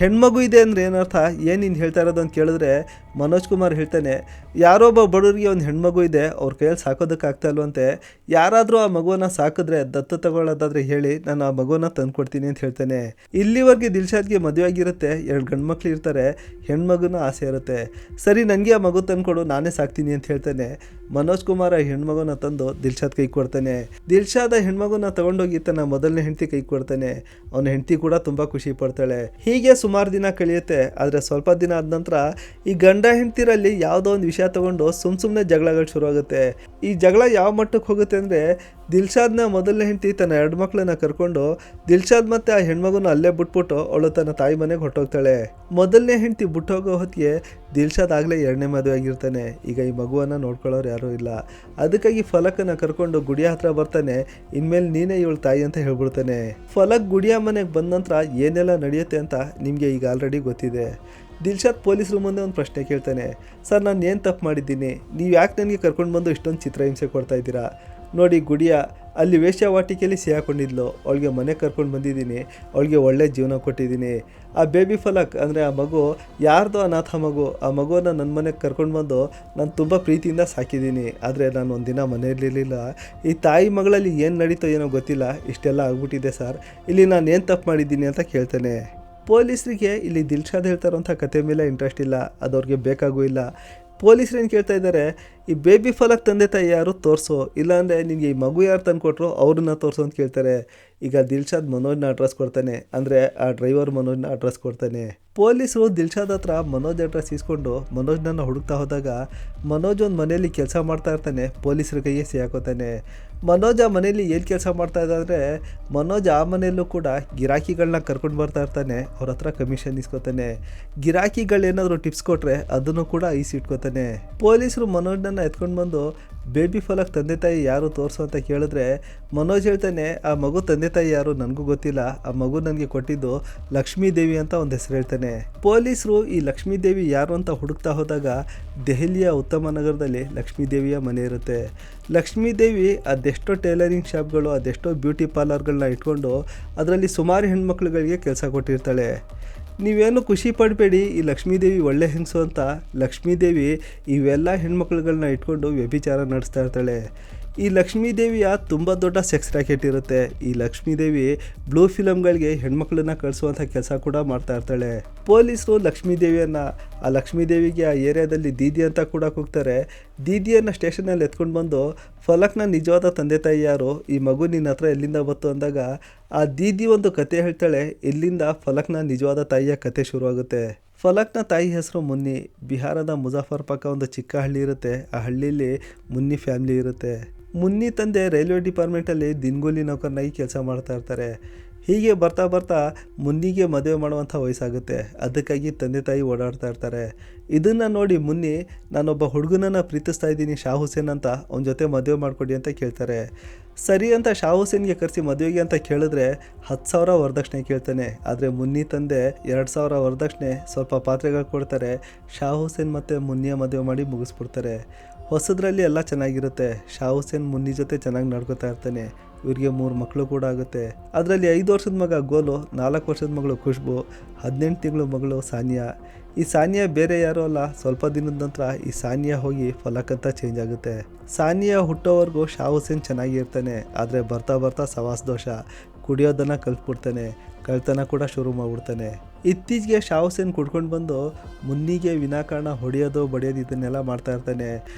ಹೆಣ್ಮಗು ಇದೆ ಅಂದರೆ ಏನರ್ಥ, ಏನು ನೀನು ಹೇಳ್ತಾ ಇರೋದು ಅಂತ ಕೇಳಿದ್ರೆ ಮನೋಜ್ ಕುಮಾರ್ ಹೇಳ್ತಾನೆ, ಯಾರೊಬ್ಬ ಬಡವರಿಗೆ ಒಂದು ಹೆಣ್ಮಗು ಇದೆ, ಅವ್ರ ಕೈಯಲ್ಲಿ ಸಾಕೋದಕ್ಕಾಗ್ತಾ ಇಲ್ವಂತೆ. ಯಾರಾದರೂ ಆ ಮಗುವನ್ನು ಸಾಕಿದ್ರೆ ದತ್ತು ತಗೊಳ್ಳೋದಾದರೆ ಹೇಳಿ, ನಾನು ಆ ಮಗುವನ್ನು ತಂದುಕೊಡ್ತೀನಿ ಅಂತ ಹೇಳ್ತಾನೆ. ಇಲ್ಲಿವರೆಗೆ ದಿಲ್ಶಾದ್ಗೆ ಮದುವೆ ಆಗಿರುತ್ತೆ, 2 ಗಂಡು ಮಕ್ಳು ಇರ್ತಾರೆ, ಹೆಣ್ಮಗುನ ಆಸೆ ಇರುತ್ತೆ. ಸರಿ ನನಗೆ ಆ ಮಗು ತಂದುಕೊಡು, ನಾನೇ ಸಾಕ್ತೀನಿ ಅಂತ ಹೇಳ್ತಾನೆ. ಮನೋಜ್ ಕುಮಾರ್ ಆ ಹೆಣ್ಮಗುನ ತಂದು ದಿಲ್ಶಾದ್ ಕೈ ಕೊಡ್ತಾನೆ. ದಿಲ್ಶಾದ್ ಆ ಹೆಣ್ಮಗುನ ತಗೊಂಡೋಗಿ ತನ್ನ ಮೊದಲನೇ ಹೆಂಡತಿ ಕೈ ಕೊಡ್ತಾನೆ. ಅವನ ಹೆಂಡತಿ ಕೂಡ ತುಂಬ ಖುಷಿ ಪಡ್ತಾಳೆ. ಹೀಗೆ ಸುಮಾರು ದಿನ ಕಳೆಯುತ್ತೆ. ಆದರೆ ಸ್ವಲ್ಪ ದಿನ ಆದ ನಂತರ ಈ ಗಂಡ ಹೆಂಡತಿರಲ್ಲಿ ಯಾವುದೋ ಒಂದು ವಿಷಯ ತಗೊಂಡು ಸುಮ್ಮನೆ ಜಗಳಗಳು ಶುರುವಾಗುತ್ತೆ. ಈ ಜಗಳ ಯಾವ ಮಟ್ಟಕ್ಕೆ ಹೋಗುತ್ತೆ ಅಂದರೆ ದಿಲ್ಶಾದ್ನ ಮೊದಲನೇ ಹೆಂಡತಿ ತನ್ನ 2 ಮಕ್ಕಳನ್ನ ಕರ್ಕೊಂಡು ದಿಲ್ಶಾದ್ ಮತ್ತು ಆ ಹೆಣ್ಮಗುನ ಅಲ್ಲೇ ಬಿಟ್ಬಿಟ್ಟು ಅವಳು ತನ್ನ ತಾಯಿ ಮನೆಗೆ ಹೊರಟೋಗ್ತಾಳೆ. ಮೊದಲನೇ ಹೆಂಡತಿ ಬಿಟ್ಟೋಗೋ ಹೊತ್ತಿಗೆ ದಿಲ್ಶಾದ್ ಆಗಲೇ 2ನೇ ಮದುವೆ ಆಗಿರ್ತಾನೆ. ಈಗ ಈ ಮಗುವನ್ನು ನೋಡ್ಕೊಳ್ಳೋರು ಯಾರೂ ಇಲ್ಲ. ಅದಕ್ಕಾಗಿ ಫಲಕನ್ನು ಕರ್ಕೊಂಡು ಗುಡಿಯ ಹತ್ರ ಬರ್ತಾನೆ. ಇನ್ಮೇಲೆ ನೀನೇ ಇವಳು ತಾಯಿ ಅಂತ ಹೇಳ್ಬಿಡ್ತಾನೆ. ಫಲಕ್ ಗುಡಿಯ ಮನೆಗೆ ಬಂದ ನಂತರ ಏನೆಲ್ಲ ನಡೆಯುತ್ತೆ ಅಂತ ನಿಮಗೆ ಈಗ ಆಲ್ರೆಡಿ ಗೊತ್ತಿದೆ. ದಿಲ್ಶಾದ್ ಪೊಲೀಸರ ಮುಂದೆ ಒಂದು ಪ್ರಶ್ನೆ ಕೇಳ್ತಾನೆ. ಸರ್, ನಾನು ಏನು ತಪ್ಪು ಮಾಡಿದ್ದೀನಿ? ನೀವು ಯಾಕೆ ನನಗೆ ಕರ್ಕೊಂಡು ಬಂದು ಇಷ್ಟೊಂದು ಚಿತ್ರಹಿಂಸೆ ಕೊಡ್ತಾ ಇದ್ದೀರಾ? ನೋಡಿ, ಗುಡಿಯ ಅಲ್ಲಿ ವೇಶ್ಯಾವಾಟಿಕೆಯಲ್ಲಿ ಸಿಹಾಕೊಂಡಿದ್ಲು, ಅವಳಿಗೆ ಮನೆಗೆ ಕರ್ಕೊಂಡು ಬಂದಿದ್ದೀನಿ, ಅವಳಿಗೆ ಒಳ್ಳೆ ಜೀವನ ಕೊಟ್ಟಿದ್ದೀನಿ. ಆ ಬೇಬಿ ಫಲಕ್ ಅಂದರೆ ಆ ಮಗು ಯಾರ್ದೋ ಅನಾಥ ಮಗು. ಆ ಮಗುವನ್ನು ನನ್ನ ಮನೆಗೆ ಕರ್ಕೊಂಡು ಬಂದು ನಾನು ತುಂಬ ಪ್ರೀತಿಯಿಂದ ಸಾಕಿದ್ದೀನಿ. ಆದರೆ ನಾನು ಒಂದಿನ ಮನೆಯಲ್ಲಿರಲಿಲ್ಲ. ಈ ತಾಯಿ ಮಗಳಲ್ಲಿ ಏನು ನಡೀತೋ ಏನೋ ಗೊತ್ತಿಲ್ಲ, ಇಷ್ಟೆಲ್ಲ ಆಗ್ಬಿಟ್ಟಿದೆ ಸರ್. ಇಲ್ಲಿ ನಾನು ಏನು ತಪ್ಪು ಮಾಡಿದ್ದೀನಿ ಅಂತ ಕೇಳ್ತಾನೆ. ಪೊಲೀಸರಿಗೆ ಇಲ್ಲಿ ದಿಲ್ಶಾದ್ ಹೇಳ್ತಾ ಇರೋಂಥ ಕತೆ ಮೇಲೆ ಇಂಟ್ರೆಸ್ಟ್ ಇಲ್ಲ, ಅದವ್ರಿಗೆ ಬೇಕಾಗೂ ಇಲ್ಲ. ಪೊಲೀಸರು ಏನು ಕೇಳ್ತಾ ಇದ್ದಾರೆ, ಈ ಬೇಬಿ ಫಲಕ್ ತಂದೆ ತಾಯಿ ಯಾರು ತೋರಿಸು, ಇಲ್ಲಾಂದರೆ ನಿನಗೆ ಈ ಮಗು ಯಾರು ತಂದು ಕೊಟ್ಟರು ಅವ್ರನ್ನ ತೋರಿಸು ಅಂತ ಕೇಳ್ತಾರೆ. ಈಗ ದಿಲ್ಶಾದ್ ಮನೋಜ್ನ ಅಡ್ರೆಸ್ ಕೊಡ್ತಾನೆ. ಅಂದರೆ ಆ ಡ್ರೈವರ್ ಮನೋಜ್ನ ಅಡ್ರೆಸ್ ಕೊಡ್ತಾನೆ. ಪೊಲೀಸರು ದಿಲ್ಶಾದ್ ಹತ್ರ ಮನೋಜ್ ಅಡ್ರೆಸ್ ಇಸ್ಕೊಂಡು ಮನೋಜ್ನನ್ನು ಹುಡುಕ್ತಾ ಹೋದಾಗ ಮನೋಜ್ ಒಂದು ಮನೆಯಲ್ಲಿ ಕೆಲಸ ಮಾಡ್ತಾ ಇರ್ತಾನೆ. ಪೊಲೀಸರ ಕೈಗೆ ಸಿಹಾಕೋತಾನೆ. ಮನೋಜ್ ಆ ಮನೆಯಲ್ಲಿ ಏನು ಕೆಲಸ ಮಾಡ್ತಾ ಇದ್ದಂದರೆ ಮನೋಜ್ ಆ ಮನೆಯಲ್ಲೂ ಕೂಡ ಗಿರಾಕಿಗಳನ್ನ ಕರ್ಕೊಂಡು ಬರ್ತಾ ಇರ್ತಾನೆ. ಅವ್ರ ಹತ್ರ ಕಮಿಷನ್ ಇಸ್ಕೊತಾನೆ. ಗಿರಾಕಿಗಳೇನಾದರೂ ಟಿಪ್ಸ್ ಕೊಟ್ಟರೆ ಅದನ್ನು ಕೂಡ ಇಟ್ಕೋತಾನೆ. ಪೊಲೀಸರು ಮನೋಜ್ನನ್ನು ಎತ್ಕೊಂಡು ಬಂದು ಬೇಬಿ ಫಲಕ್ ತಂದೆ ತಾಯಿ ಯಾರು ತೋರಿಸು ಅಂತ ಕೇಳಿದ್ರೆ ಮನೋಜ್ ಹೇಳ್ತಾನೆ, ಆ ಮಗು ತಂದೆ ತಾಯಿ ಯಾರು ನನಗೂ ಗೊತ್ತಿಲ್ಲ, ಆ ಮಗು ನನಗೆ ಕೊಟ್ಟಿದ್ದು ಲಕ್ಷ್ಮೀ ದೇವಿ ಅಂತ ಒಂದು ಹೆಸರು ಹೇಳ್ತಾನೆ. ಪೊಲೀಸರು ಈ ಲಕ್ಷ್ಮೀ ದೇವಿ ಯಾರು ಅಂತ ಹುಡುಕ್ತಾ ಹೋದಾಗ ದೆಹಲಿಯ ಉತ್ತಮ ನಗರದಲ್ಲಿ ಲಕ್ಷ್ಮೀ ದೇವಿಯ ಮನೆ ಇರುತ್ತೆ. ಲಕ್ಷ್ಮೀ ದೇವಿ ಅದೆಷ್ಟೋ ಟೈಲರಿಂಗ್ ಶಾಪ್ಗಳು, ಅದೆಷ್ಟೋ ಬ್ಯೂಟಿ ಪಾರ್ಲರ್ಗಳನ್ನ ಇಟ್ಕೊಂಡು ಅದರಲ್ಲಿ ಸುಮಾರು ಹೆಣ್ಮಕ್ಳುಗಳಿಗೆ ಕೆಲಸ ಕೊಟ್ಟಿರ್ತಾಳೆ. ನೀವೇನು ಖುಷಿ ಪಡಬೇಡಿ, ಈ ಲಕ್ಷ್ಮೀದೇವಿ ಒಳ್ಳೆ ಹೆಂಗಸು ಅಂತ. ಲಕ್ಷ್ಮೀದೇವಿ ಇವೆಲ್ಲ ಹೆಣ್ಮಕ್ಳುಗಳನ್ನ ಇಟ್ಕೊಂಡು ವ್ಯಭಿಚಾರ ನಡೆಸ್ತಾ ಇರ್ತಾಳೆ. ಈ ಲಕ್ಷ್ಮೀದೇವಿಯ ತುಂಬ ದೊಡ್ಡ ಸೆಕ್ಸ್ ರ್ಯಾಕೆಟ್ ಇರುತ್ತೆ. ಈ ಲಕ್ಷ್ಮೀದೇವಿ ಬ್ಲೂ ಫಿಲಮ್ಗಳಿಗೆ ಹೆಣ್ಮಕ್ಳನ್ನ ಕಳಿಸುವಂಥ ಕೆಲಸ ಕೂಡ ಮಾಡ್ತಾ ಇರ್ತಾಳೆ. ಪೊಲೀಸರು ಲಕ್ಷ್ಮೀದೇವಿಯನ್ನು, ಆ ಲಕ್ಷ್ಮೀದೇವಿಗೆ ಆ ಏರಿಯಾದಲ್ಲಿ ದೀದಿ ಅಂತ ಕೂಡ ಕೂಗ್ತಾರೆ. ದೀದಿಯನ್ನು ಸ್ಟೇಷನಲ್ಲಿ ಎತ್ಕೊಂಡು ಬಂದು ಫಲಕ್ನ ನಿಜವಾದ ತಂದೆ ತಾಯಿ ಯಾರು, ಈ ಮಗು ನಿನ್ನ ಹತ್ರ ಎಲ್ಲಿಂದ ಬಂತು ಅಂದಾಗ ಆ ದೀದಿ ಒಂದು ಕತೆ ಹೇಳ್ತಾಳೆ. ಇಲ್ಲಿಂದ ಫಲಕ್ನ ನಿಜವಾದ ತಾಯಿಯ ಕತೆ ಶುರುವಾಗುತ್ತೆ. ಫಲಕ್ನ ತಾಯಿ ಹೆಸರು ಮುನ್ನಿ. ಬಿಹಾರದ ಮುಜಾಫರ್ ಪಕ್ಕ ಒಂದು ಚಿಕ್ಕ ಹಳ್ಳಿ ಇರುತ್ತೆ. ಆ ಹಳ್ಳಿಯಲ್ಲಿ ಮುನ್ನಿ ಫ್ಯಾಮಿಲಿ ಇರುತ್ತೆ. ಮುನ್ನಿ ತಂದೆ ರೈಲ್ವೆ ಡಿಪಾರ್ಟ್ಮೆಂಟಲ್ಲಿ ದಿನಗೂಲಿ ನೌಕರನಾಗಿ ಕೆಲಸ ಮಾಡ್ತಾ ಇರ್ತಾರೆ. ಹೀಗೆ ಬರ್ತಾ ಬರ್ತಾ ಮುನ್ನಿಗೆ ಮದುವೆ ಮಾಡುವಂಥ ವಯಸ್ಸಾಗುತ್ತೆ. ಅದಕ್ಕಾಗಿ ತಂದೆ ತಾಯಿ ಓಡಾಡ್ತಾ ಇರ್ತಾರೆ. ಇದನ್ನು ನೋಡಿ ಮುನ್ನಿ, ನಾನೊಬ್ಬ ಹುಡುಗನನ್ನು ಪ್ರೀತಿಸ್ತಾ ಇದ್ದೀನಿ ಶಾ ಹುಸೇನ್ ಅಂತ, ಅವನ ಜೊತೆ ಮದುವೆ ಮಾಡಿಕೊಡಿ ಅಂತ ಕೇಳ್ತಾರೆ. ಸರಿ ಅಂತ ಶಾ ಹುಸೇನ್ಗೆ ಕರೆಸಿ ಮದುವೆಗೆ ಅಂತ ಕೇಳಿದ್ರೆ 10,000 ವರದಕ್ಷಿಣೆ ಕೇಳ್ತಾನೆ. ಆದರೆ ಮುನ್ನಿ ತಂದೆ 2,000 ವರದಕ್ಷಿಣೆ, ಸ್ವಲ್ಪ ಪಾತ್ರೆಗಳು ಕೊಡ್ತಾರೆ. ಶಾ ಹುಸೇನ್ ಮತ್ತು ಮುನ್ನಿಯ ಮದುವೆ ಮಾಡಿ ಮುಗಿಸ್ಬಿಡ್ತಾರೆ. ಹೊಸದ್ರಲ್ಲಿ ಎಲ್ಲ ಚೆನ್ನಾಗಿರುತ್ತೆ. ಶಾ ಹುಸೇನ್ ಮುನ್ನಿ ಜೊತೆ ಚೆನ್ನಾಗಿ ನಡ್ಕೋತಾ ಇರ್ತಾನೆ. ಇವರಿಗೆ 3 ಮಕ್ಕಳು ಕೂಡ ಆಗುತ್ತೆ. ಅದರಲ್ಲಿ 5 ವರ್ಷದ ಮಗ ಗೋಲು, 4 ವರ್ಷದ ಮಗಳು ಖುಷ್ಬು, 18 ತಿಂಗಳು ಮಗಳು ಸಾನಿಯಾ. ಈ ಸಾನಿಯಾ ಬೇರೆ ಯಾರೂ ಅಲ್ಲ. ಸ್ವಲ್ಪ ದಿನದ ನಂತರ ಈ ಸಾನಿಯಾ ಹೋಗಿ ಫಲಕ್ ಅಂತ ಚೇಂಜ್ ಆಗುತ್ತೆ. ಸಾನಿಯಾ ಹುಟ್ಟೋವರೆಗೂ ಶಾ ಹುಸೇನ್ ಚೆನ್ನಾಗಿ ಇರ್ತಾನೆ. ಆದರೆ ಬರ್ತಾ ಬರ್ತಾ ಸವಾಸ ದೋಷ, ಕುಡಿಯೋದನ್ನು ಕಲ್ತ್ಬಿಡ್ತಾನೆ. ಕಳ್ತನ ಕೂಡ ಶುರು ಮಾಡಿಬಿಡ್ತಾನೆ. ಇತ್ತೀಚೆಗೆ ಶಾ ಹುಸೇನ್ ಕುಡ್ಕೊಂಡು ಬಂದು ಮುನ್ನಿಗೆ ವಿನಾಕಾರಣ ಹೊಡೆಯೋದು ಬಡಿಯೋದು ಇದನ್ನೆಲ್ಲ ಮಾಡ್ತಾ ಇರ್ತಾನೆ.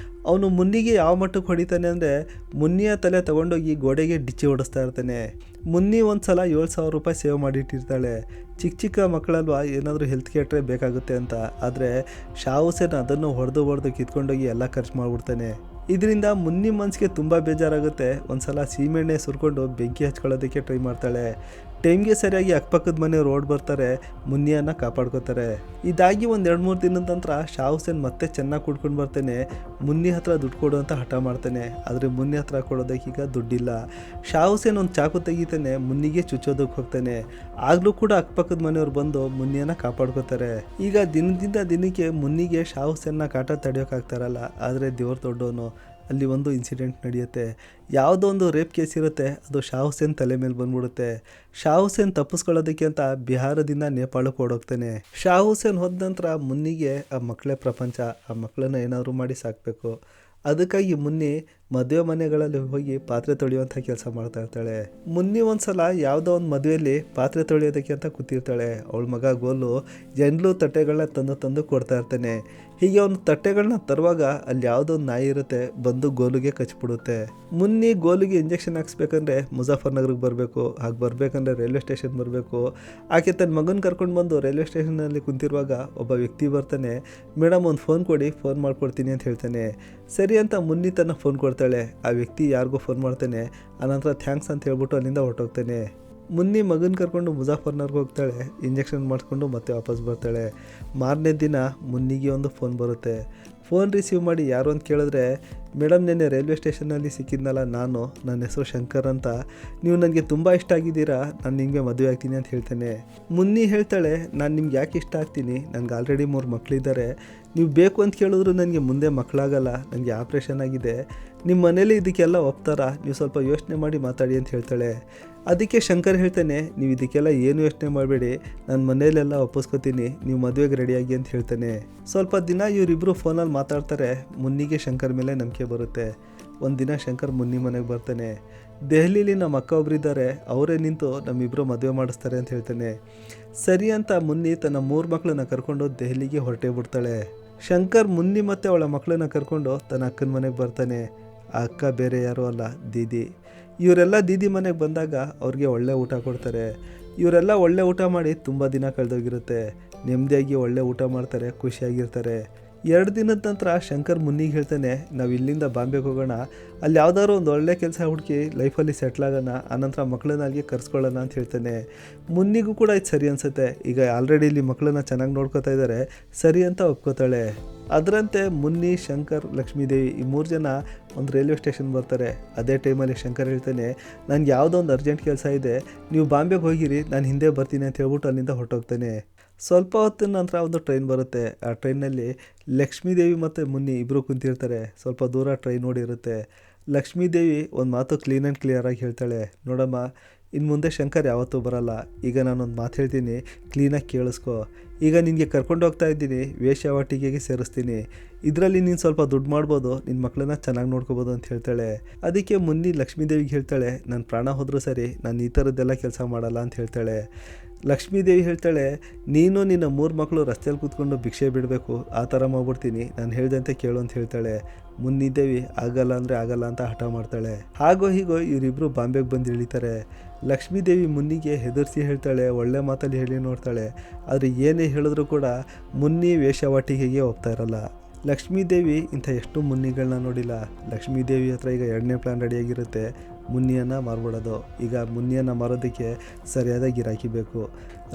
ಅವನು ಮುನ್ನಿಗೆ ಯಾವ ಮಟ್ಟಕ್ಕೆ ಹೊಡಿತಾನೆ ಅಂದರೆ ಮುನ್ನಿಯ ತಲೆ ತೊಗೊಂಡೋಗಿ ಗೋಡೆಗೆ ಡಿಚ್ಚಿ ಹೊಡಿಸ್ತಾ ಇರ್ತಾನೆ. ಮುನ್ನಿ ಒಂದು ಸಲ 7,000 ರೂಪಾಯಿ ಸೇವ್ ಮಾಡಿಟ್ಟಿರ್ತಾಳೆ. ಚಿಕ್ಕ ಚಿಕ್ಕ ಮಕ್ಕಳಲ್ವಾ, ಏನಾದರೂ ಹೆಲ್ತ್ ಕೇಟ್ರೆ ಬೇಕಾಗುತ್ತೆ ಅಂತ. ಆದರೆ ಶಾ ಹುಸೇನ್ ಅದನ್ನು ಹೊಡೆದು ಕಿತ್ಕೊಂಡೋಗಿ ಎಲ್ಲ ಖರ್ಚು ಮಾಡಿಬಿಡ್ತಾನೆ. ಇದರಿಂದ ಮುನ್ನಿ ಮನಸ್ಸಿಗೆ ತುಂಬ ಬೇಜಾರಾಗುತ್ತೆ. ಒಂದು ಸಲ ಸೀಮೆಣ್ಣೆ ಸುರ್ಕೊಂಡು ಬೆಂಕಿ ಹಚ್ಕೊಳ್ಳೋದಕ್ಕೆ ಟ್ರೈ ಮಾಡ್ತಾಳೆ. ಟೈಮ್ಗೆ ಸರಿಯಾಗಿ ಅಕ್ಕಪಕ್ಕದ ಮನೆಯವ್ರು ಓಡ್ ಬರ್ತಾರೆ, ಮುನ್ನಿಯನ್ನು ಕಾಪಾಡ್ಕೋತಾರೆ. ಇದಾಗಿ ಒಂದು 2-3 ದಿನದ ನಂತರ ಶಾ ಹುಸೇನ್ ಮತ್ತೆ ಚೆನ್ನಾಗಿ ಕುಡ್ಕೊಂಡು ಬರ್ತಾನೆ. ಮುನ್ನಿ ಹತ್ರ ದುಡ್ಡು ಕೊಡು ಅಂತ ಹಠ ಮಾಡ್ತಾನೆ. ಆದರೆ ಮುನ್ನಿ ಹತ್ರ ಕೊಡೋದಕ್ಕೀಗ ದುಡ್ಡಿಲ್ಲ. ಶಾ ಹುಸೇನ್ ಒಂದು ಚಾಕು ತೆಗಿತಾನೆ, ಮುನ್ನಿಗೆ ಚುಚ್ಚೋದಕ್ಕೆ ಹೋಗ್ತಾನೆ. ಆಗಲೂ ಕೂಡ ಅಕ್ಕಪಕ್ಕದ ಮನೆಯವ್ರು ಬಂದು ಮುನ್ನಿಯನ್ನು ಕಾಪಾಡ್ಕೋತಾರೆ. ಈಗ ದಿನದಿಂದ ದಿನಕ್ಕೆ ಮುನ್ನಿಗೆ ಶಾ ಹುಸೇನ್ನ ಕಾಟ ತಡೆಯೋಕ್ಕಾಗ್ತಾರಲ್ಲ. ಆದರೆ ದೇವ್ರು ದೊಡ್ಡವನು. ಅಲ್ಲಿ ಒಂದು ಇನ್ಸಿಡೆಂಟ್ ನಡೆಯುತ್ತೆ. ಯಾವುದೋ ಒಂದು ರೇಪ್ ಕೇಸ್ ಇರುತ್ತೆ, ಅದು ಶಾ ಹುಸೇನ್ ತಲೆ ಮೇಲೆ ಬಂದ್ಬಿಡುತ್ತೆ. ಶಾ ಹುಸೇನ್ ತಪ್ಪಿಸ್ಕೊಳ್ಳೋದಕ್ಕೆ ಅಂತ ಬಿಹಾರದಿಂದ ನೇಪಾಳಕ್ಕೆ ಓಡೋಗ್ತಾನೆ. ಶಾ ಹುಸೇನ್ ಹೋದ ನಂತರ ಮುನ್ನಿಗೆ ಆ ಮಕ್ಕಳೇ ಪ್ರಪಂಚ. ಆ ಮಕ್ಕಳನ್ನ ಏನಾದರೂ ಮಾಡಿ ಸಾಕಬೇಕು. ಅದಕ್ಕಾಗಿ ಮುನ್ನಿ ಮದುವೆ ಮನೆಗಳಲ್ಲಿ ಹೋಗಿ ಪಾತ್ರೆ ತೊಳೆಯುವಂಥ ಕೆಲಸ ಮಾಡ್ತಾ ಇರ್ತಾಳೆ. ಮುನ್ನಿ ಒಂದು ಸಲ ಯಾವುದೋ ಒಂದು ಮದುವೆಯಲ್ಲಿ ಪಾತ್ರೆ ತೊಳೆಯೋದಕ್ಕೆ ಅಂತ ಕೂತಿರ್ತಾಳೆ. ಅವಳ ಮಗ ಗೋಲು ಎಂಡ್ಲು ತಟ್ಟೆಗಳನ್ನ ತಂದು ಕೊಡ್ತಾ ಇರ್ತಾನೆ. ಹೀಗೆ ಒಂದು ತಟ್ಟೆಗಳನ್ನ ತರುವಾಗ ಅಲ್ಲಿ ಯಾವುದೋ ಒಂದು ನಾಯಿ ಇರುತ್ತೆ, ಬಂದು ಗೋಲಿಗೆ ಕಚ್ಬಿಡುತ್ತೆ. ಮುನ್ನಿ ಗೋಲಿಗೆ ಇಂಜೆಕ್ಷನ್ ಹಾಕ್ಸ್ಬೇಕಂದ್ರೆ ಮುಜಾಫರ್ ನಗರಕ್ಕೆ ಬರಬೇಕು. ಹಾಗೆ ಬರಬೇಕಂದ್ರೆ ರೈಲ್ವೆ ಸ್ಟೇಷನ್ ಬರಬೇಕು. ಆಕೆ ತನ್ನ ಮಗನ ಕರ್ಕೊಂಡು ಬಂದು ರೈಲ್ವೆ ಸ್ಟೇಷನಲ್ಲಿ ಕುಂತಿರುವಾಗ ಒಬ್ಬ ವ್ಯಕ್ತಿ ಬರ್ತಾನೆ. ಮೇಡಮ್ ಒಂದು ಫೋನ್ ಕೊಡಿ, ಫೋನ್ ಮಾಡ್ಕೊಡ್ತೀನಿ ಅಂತ ಹೇಳ್ತಾನೆ. ಸರಿ ಅಂತ ಮುನ್ನಿ ತನ್ನ ಫೋನ್ ಕೊಡ್ತಾಳೆ. ಆ ವ್ಯಕ್ತಿ ಯಾರಿಗೂ ಫೋನ್ ಮಾಡ್ತಾನೆ. ಆನಂತರ ಥ್ಯಾಂಕ್ಸ್ ಅಂತ ಹೇಳ್ಬಿಟ್ಟು ಅಲ್ಲಿಂದ ಹೊರಟೋಗ್ತಾನೆ. ಮುನ್ನಿ ಮಗನ ಕರ್ಕೊಂಡು ಮುಜಾಫರ್ನರ್ಗೆ ಹೋಗ್ತಾಳೆ. ಇಂಜೆಕ್ಷನ್ ಮಾಡಿಸ್ಕೊಂಡು ಮತ್ತೆ ವಾಪಸ್ ಬರ್ತಾಳೆ. ಮಾರನೇ ದಿನ ಮುನ್ನಿಗೆ ಒಂದು ಫೋನ್ ಬರುತ್ತೆ. ಫೋನ್ ರಿಸೀವ್ ಮಾಡಿ ಯಾರು ಅಂತ ಕೇಳಿದ್ರೆ, ಮೇಡಮ್ ನೆನ್ನೆ ರೈಲ್ವೆ ಸ್ಟೇಷನಲ್ಲಿ ಸಿಕ್ಕಿದ್ನಲ್ಲ ನಾನು, ನನ್ನ ಹೆಸರು ಶಂಕರ್ ಅಂತ, ನೀವು ನನಗೆ ತುಂಬ ಇಷ್ಟ ಆಗಿದ್ದೀರಾ, ನಾನು ನಿಮಗೆ ಮದುವೆ ಆಗ್ತೀನಿ ಅಂತ ಹೇಳ್ತೇನೆ. ಮುನ್ನಿ ಹೇಳ್ತಾಳೆ, ನಾನು ನಿಮ್ಗೆ ಯಾಕೆ ಇಷ್ಟ ಆಗ್ತೀನಿ, ನನಗೆ ಆಲ್ರೆಡಿ 3 ಮಕ್ಕಳಿದ್ದಾರೆ, ನೀವು ಬೇಕು ಅಂತ ಕೇಳಿದ್ರು ನನಗೆ ಮುಂದೆ ಮಕ್ಕಳಾಗಲ್ಲ, ನನಗೆ ಆಪ್ರೇಷನ್ ಆಗಿದೆ, ನಿಮ್ಮ ಮನೇಲಿ ಇದಕ್ಕೆಲ್ಲ ಒಪ್ತಾರಾ, ನೀವು ಸ್ವಲ್ಪ ಯೋಚನೆ ಮಾಡಿ ಮಾತಾಡಿ ಅಂತ ಹೇಳ್ತಾಳೆ. ಅದಕ್ಕೆ ಶಂಕರ್ ಹೇಳ್ತಾನೆ, ನೀವು ಇದಕ್ಕೆಲ್ಲ ಏನು ಯೋಚನೆ ಮಾಡಬೇಡಿ, ನಾನು ಮನೆಯಲ್ಲೆಲ್ಲ ಒಪ್ಪಿಸ್ಕೊತೀನಿ, ನೀವು ಮದುವೆಗೆ ರೆಡಿಯಾಗಿ ಅಂತ ಹೇಳ್ತಾನೆ. ಸ್ವಲ್ಪ ದಿನ ಇವರಿಬ್ಬರು ಫೋನಲ್ಲಿ ಮಾತಾಡ್ತಾರೆ. ಮುನ್ನಿಗೆ ಶಂಕರ್ ಮೇಲೆ ನಂಬಿಕೆ ಬರುತ್ತೆ. ಒಂದು ದಿನ ಶಂಕರ್ ಮುನ್ನಿ ಮನೆಗೆ ಬರ್ತಾನೆ. ದೆಹಲಿಲಿ ನಮ್ಮ ಅಕ್ಕ ಒಬ್ಬರಿದ್ದಾರೆ, ಅವರೇ ನಿಂತು ನಮ್ಮಿಬ್ಬರು ಮದುವೆ ಮಾಡಿಸ್ತಾರೆ ಅಂತ ಹೇಳ್ತಾನೆ. ಸರಿ ಅಂತ ಮುನ್ನಿ ತನ್ನ 3 ಮಕ್ಕಳನ್ನ ಕರ್ಕೊಂಡು ದೆಹಲಿಗೆ ಹೊರಟೇ ಬಿಡ್ತಾಳೆ. ಶಂಕರ್ ಮುನ್ನಿ ಮತ್ತು ಅವಳ ಮಕ್ಕಳನ್ನ ಕರ್ಕೊಂಡು ತನ್ನ ಅಕ್ಕನ ಮನೆಗೆ ಬರ್ತಾನೆ. ಆ ಅಕ್ಕ ಬೇರೆ ಯಾರೂ ಅಲ್ಲ, ದೀದಿ. ಇವರೆಲ್ಲ ದೀದಿ ಮನೆಗೆ ಬಂದಾಗ ಅವ್ರಿಗೆ ಒಳ್ಳೆ ಊಟ ಕೊಡ್ತಾರೆ. ಇವರೆಲ್ಲ ಒಳ್ಳೆ ಊಟ ಮಾಡಿ ತುಂಬ ದಿನ ಕಳೆದೋಗಿರುತ್ತೆ. ನೆಮ್ಮದಿಯಾಗಿ ಒಳ್ಳೆ ಊಟ ಮಾಡ್ತಾರೆ, ಖುಷಿಯಾಗಿರ್ತಾರೆ. 2 ದಿನದ ನಂತರ ಶಂಕರ್ ಮುನ್ನಿಗೆ ಹೇಳ್ತಾನೆ, ನಾವು ಇಲ್ಲಿಂದ ಬಾಂಬೆಗೆ ಹೋಗೋಣ, ಅಲ್ಲಿ ಯಾವುದಾದ್ರು ಒಂದು ಒಳ್ಳೆ ಕೆಲಸ ಹುಡುಕಿ ಲೈಫಲ್ಲಿ ಸೆಟ್ಲ್ ಆಗೋಣ, ಆನಂತರ ಮಕ್ಕಳನ್ನ ಅಲ್ಲಿಗೆ ಕರ್ಸ್ಕೊಳ್ಳೋಣ ಅಂತ ಹೇಳ್ತಾನೆ. ಮುನ್ನಿಗೂ ಕೂಡ ಇದು ಸರಿ ಅನಿಸುತ್ತೆ. ಈಗ ಆಲ್ರೆಡಿ ಇಲ್ಲಿ ಮಕ್ಕಳನ್ನ ಚೆನ್ನಾಗಿ ನೋಡ್ಕೋತಾ ಇದ್ದಾರೆ, ಸರಿ ಅಂತ ಒಪ್ಕೋತಾಳೆ. ಅದರಂತೆ ಮುನ್ನಿ, ಶಂಕರ್, ಲಕ್ಷ್ಮೀದೇವಿ ಈ 3 ಜನ ಒಂದು ರೈಲ್ವೆ ಸ್ಟೇಷನ್ ಬರ್ತಾರೆ. ಅದೇ ಟೈಮಲ್ಲಿ ಶಂಕರ್ ಹೇಳ್ತಾನೆ, ನನಗೆ ಯಾವುದೋ ಒಂದು ಅರ್ಜೆಂಟ್ ಕೆಲಸ ಇದೆ, ನೀವು ಬಾಂಬೆಗೆ ಹೋಗಿರಿ, ನಾನು ಹಿಂದೆ ಬರ್ತೀನಿ ಅಂತ ಹೇಳ್ಬಿಟ್ಟು ಅಲ್ಲಿಂದ ಹೊರಟೋಗ್ತಾನೆ. ಸ್ವಲ್ಪ ಹೊತ್ತಿನ ನಂತರ ಒಂದು ಟ್ರೈನ್ ಬರುತ್ತೆ. ಆ ಟ್ರೈನಲ್ಲಿ ಲಕ್ಷ್ಮೀದೇವಿ ಮತ್ತು ಮುನ್ನಿ ಇಬ್ಬರು ಕುಂತಿರ್ತಾರೆ. ಸ್ವಲ್ಪ ದೂರ ಟ್ರೈನ್ ಓಡಿರುತ್ತೆ. ಲಕ್ಷ್ಮೀದೇವಿ ಒಂದು ಮಾತು ಕ್ಲೀನ್ ಆ್ಯಂಡ್ ಕ್ಲಿಯರಾಗಿ ಹೇಳ್ತಾಳೆ, ನೋಡಮ್ಮ, ಇನ್ನು ಮುಂದೆ ಶಂಕರ್ ಯಾವತ್ತೂ ಬರಲ್ಲ. ಈಗ ನಾನೊಂದು ಮಾತು ಹೇಳ್ತೀನಿ, ಕ್ಲೀನಾಗಿ ಕೇಳಿಸ್ಕೊ. ಈಗ ನಿನಗೆ ಕರ್ಕೊಂಡು ಹೋಗ್ತಾ ಇದ್ದೀನಿ, ವೇಶ್ಯಾವಾಟಿಕೆಗೆ ಸೇರಿಸ್ತೀನಿ. ಇದರಲ್ಲಿ ನೀನು ಸ್ವಲ್ಪ ದುಡ್ಡು ಮಾಡ್ಬೋದು, ನಿನ್ನ ಮಕ್ಕಳನ್ನ ಚೆನ್ನಾಗಿ ನೋಡ್ಕೋಬೋದು ಅಂತ ಹೇಳ್ತಾಳೆ. ಅದಕ್ಕೆ ಮುನ್ನಿ ಲಕ್ಷ್ಮೀದೇವಿಗೆ ಹೇಳ್ತಾಳೆ, ನನ್ನ ಪ್ರಾಣ ಹೋದರೂ ಸರಿ, ನಾನು ಈ ಥರದ್ದೆಲ್ಲ ಕೆಲಸ ಮಾಡಲ್ಲ ಅಂತ ಹೇಳ್ತಾಳೆ. ಲಕ್ಷ್ಮೀದೇವಿ ಹೇಳ್ತಾಳೆ, ನೀನು ನಿನ್ನ 3 ಮಕ್ಕಳು ರಸ್ತೆಯಲ್ಲಿ ಕೂತ್ಕೊಂಡು ಭಿಕ್ಷೆ ಬಿಡಬೇಕು, ಆ ಥರ ಮಾಡ್ಬಿಡ್ತೀನಿ, ನಾನು ಹೇಳ್ದಂತೆ ಕೇಳು ಅಂತ ಹೇಳ್ತಾಳೆ. ಮುನ್ನಿದೇವಿ ಆಗಲ್ಲ ಅಂದರೆ ಆಗಲ್ಲ ಅಂತ ಹಠ ಮಾಡ್ತಾಳೆ. ಹಾಗೋ ಹೀಗೋ ಇವರಿಬ್ಬರು ಬಾಂಬೆಗೆ ಬಂದು ಇಳಿತಾರೆ. ಲಕ್ಷ್ಮೀದೇವಿ ಮುನ್ನಿಗೆ ಹೆದರ್ಸಿ ಹೇಳ್ತಾಳೆ, ಒಳ್ಳೆ ಮಾತಲ್ಲಿ ಹೇಳಿ ನೋಡ್ತಾಳೆ. ಆದರೆ ಏನೇ ಹೇಳಿದ್ರು ಕೂಡ ಮುನ್ನಿ ವೇಷವಾಟಿಕೆಗೆ ಹೋಗ್ತಾ ಇರಲ್ಲ. ಲಕ್ಷ್ಮೀದೇವಿ ಇಂಥ ಎಷ್ಟು ಮುನ್ನಿಗಳನ್ನ ನೋಡಿಲ್ಲ. ಲಕ್ಷ್ಮೀದೇವಿ ಹತ್ರ ಈಗ 2ನೇ ಪ್ಲ್ಯಾನ್ ರೆಡಿಯಾಗಿರುತ್ತೆ, ಮುನ್ನಿಯನ್ನು ಮಾರ್ಬಿಡೋದು. ಈಗ ಮುನ್ನಿಯನ್ನು ಮಾರೋದಕ್ಕೆ ಸರಿಯಾದ ಗಿರಾಕಿ ಬೇಕು.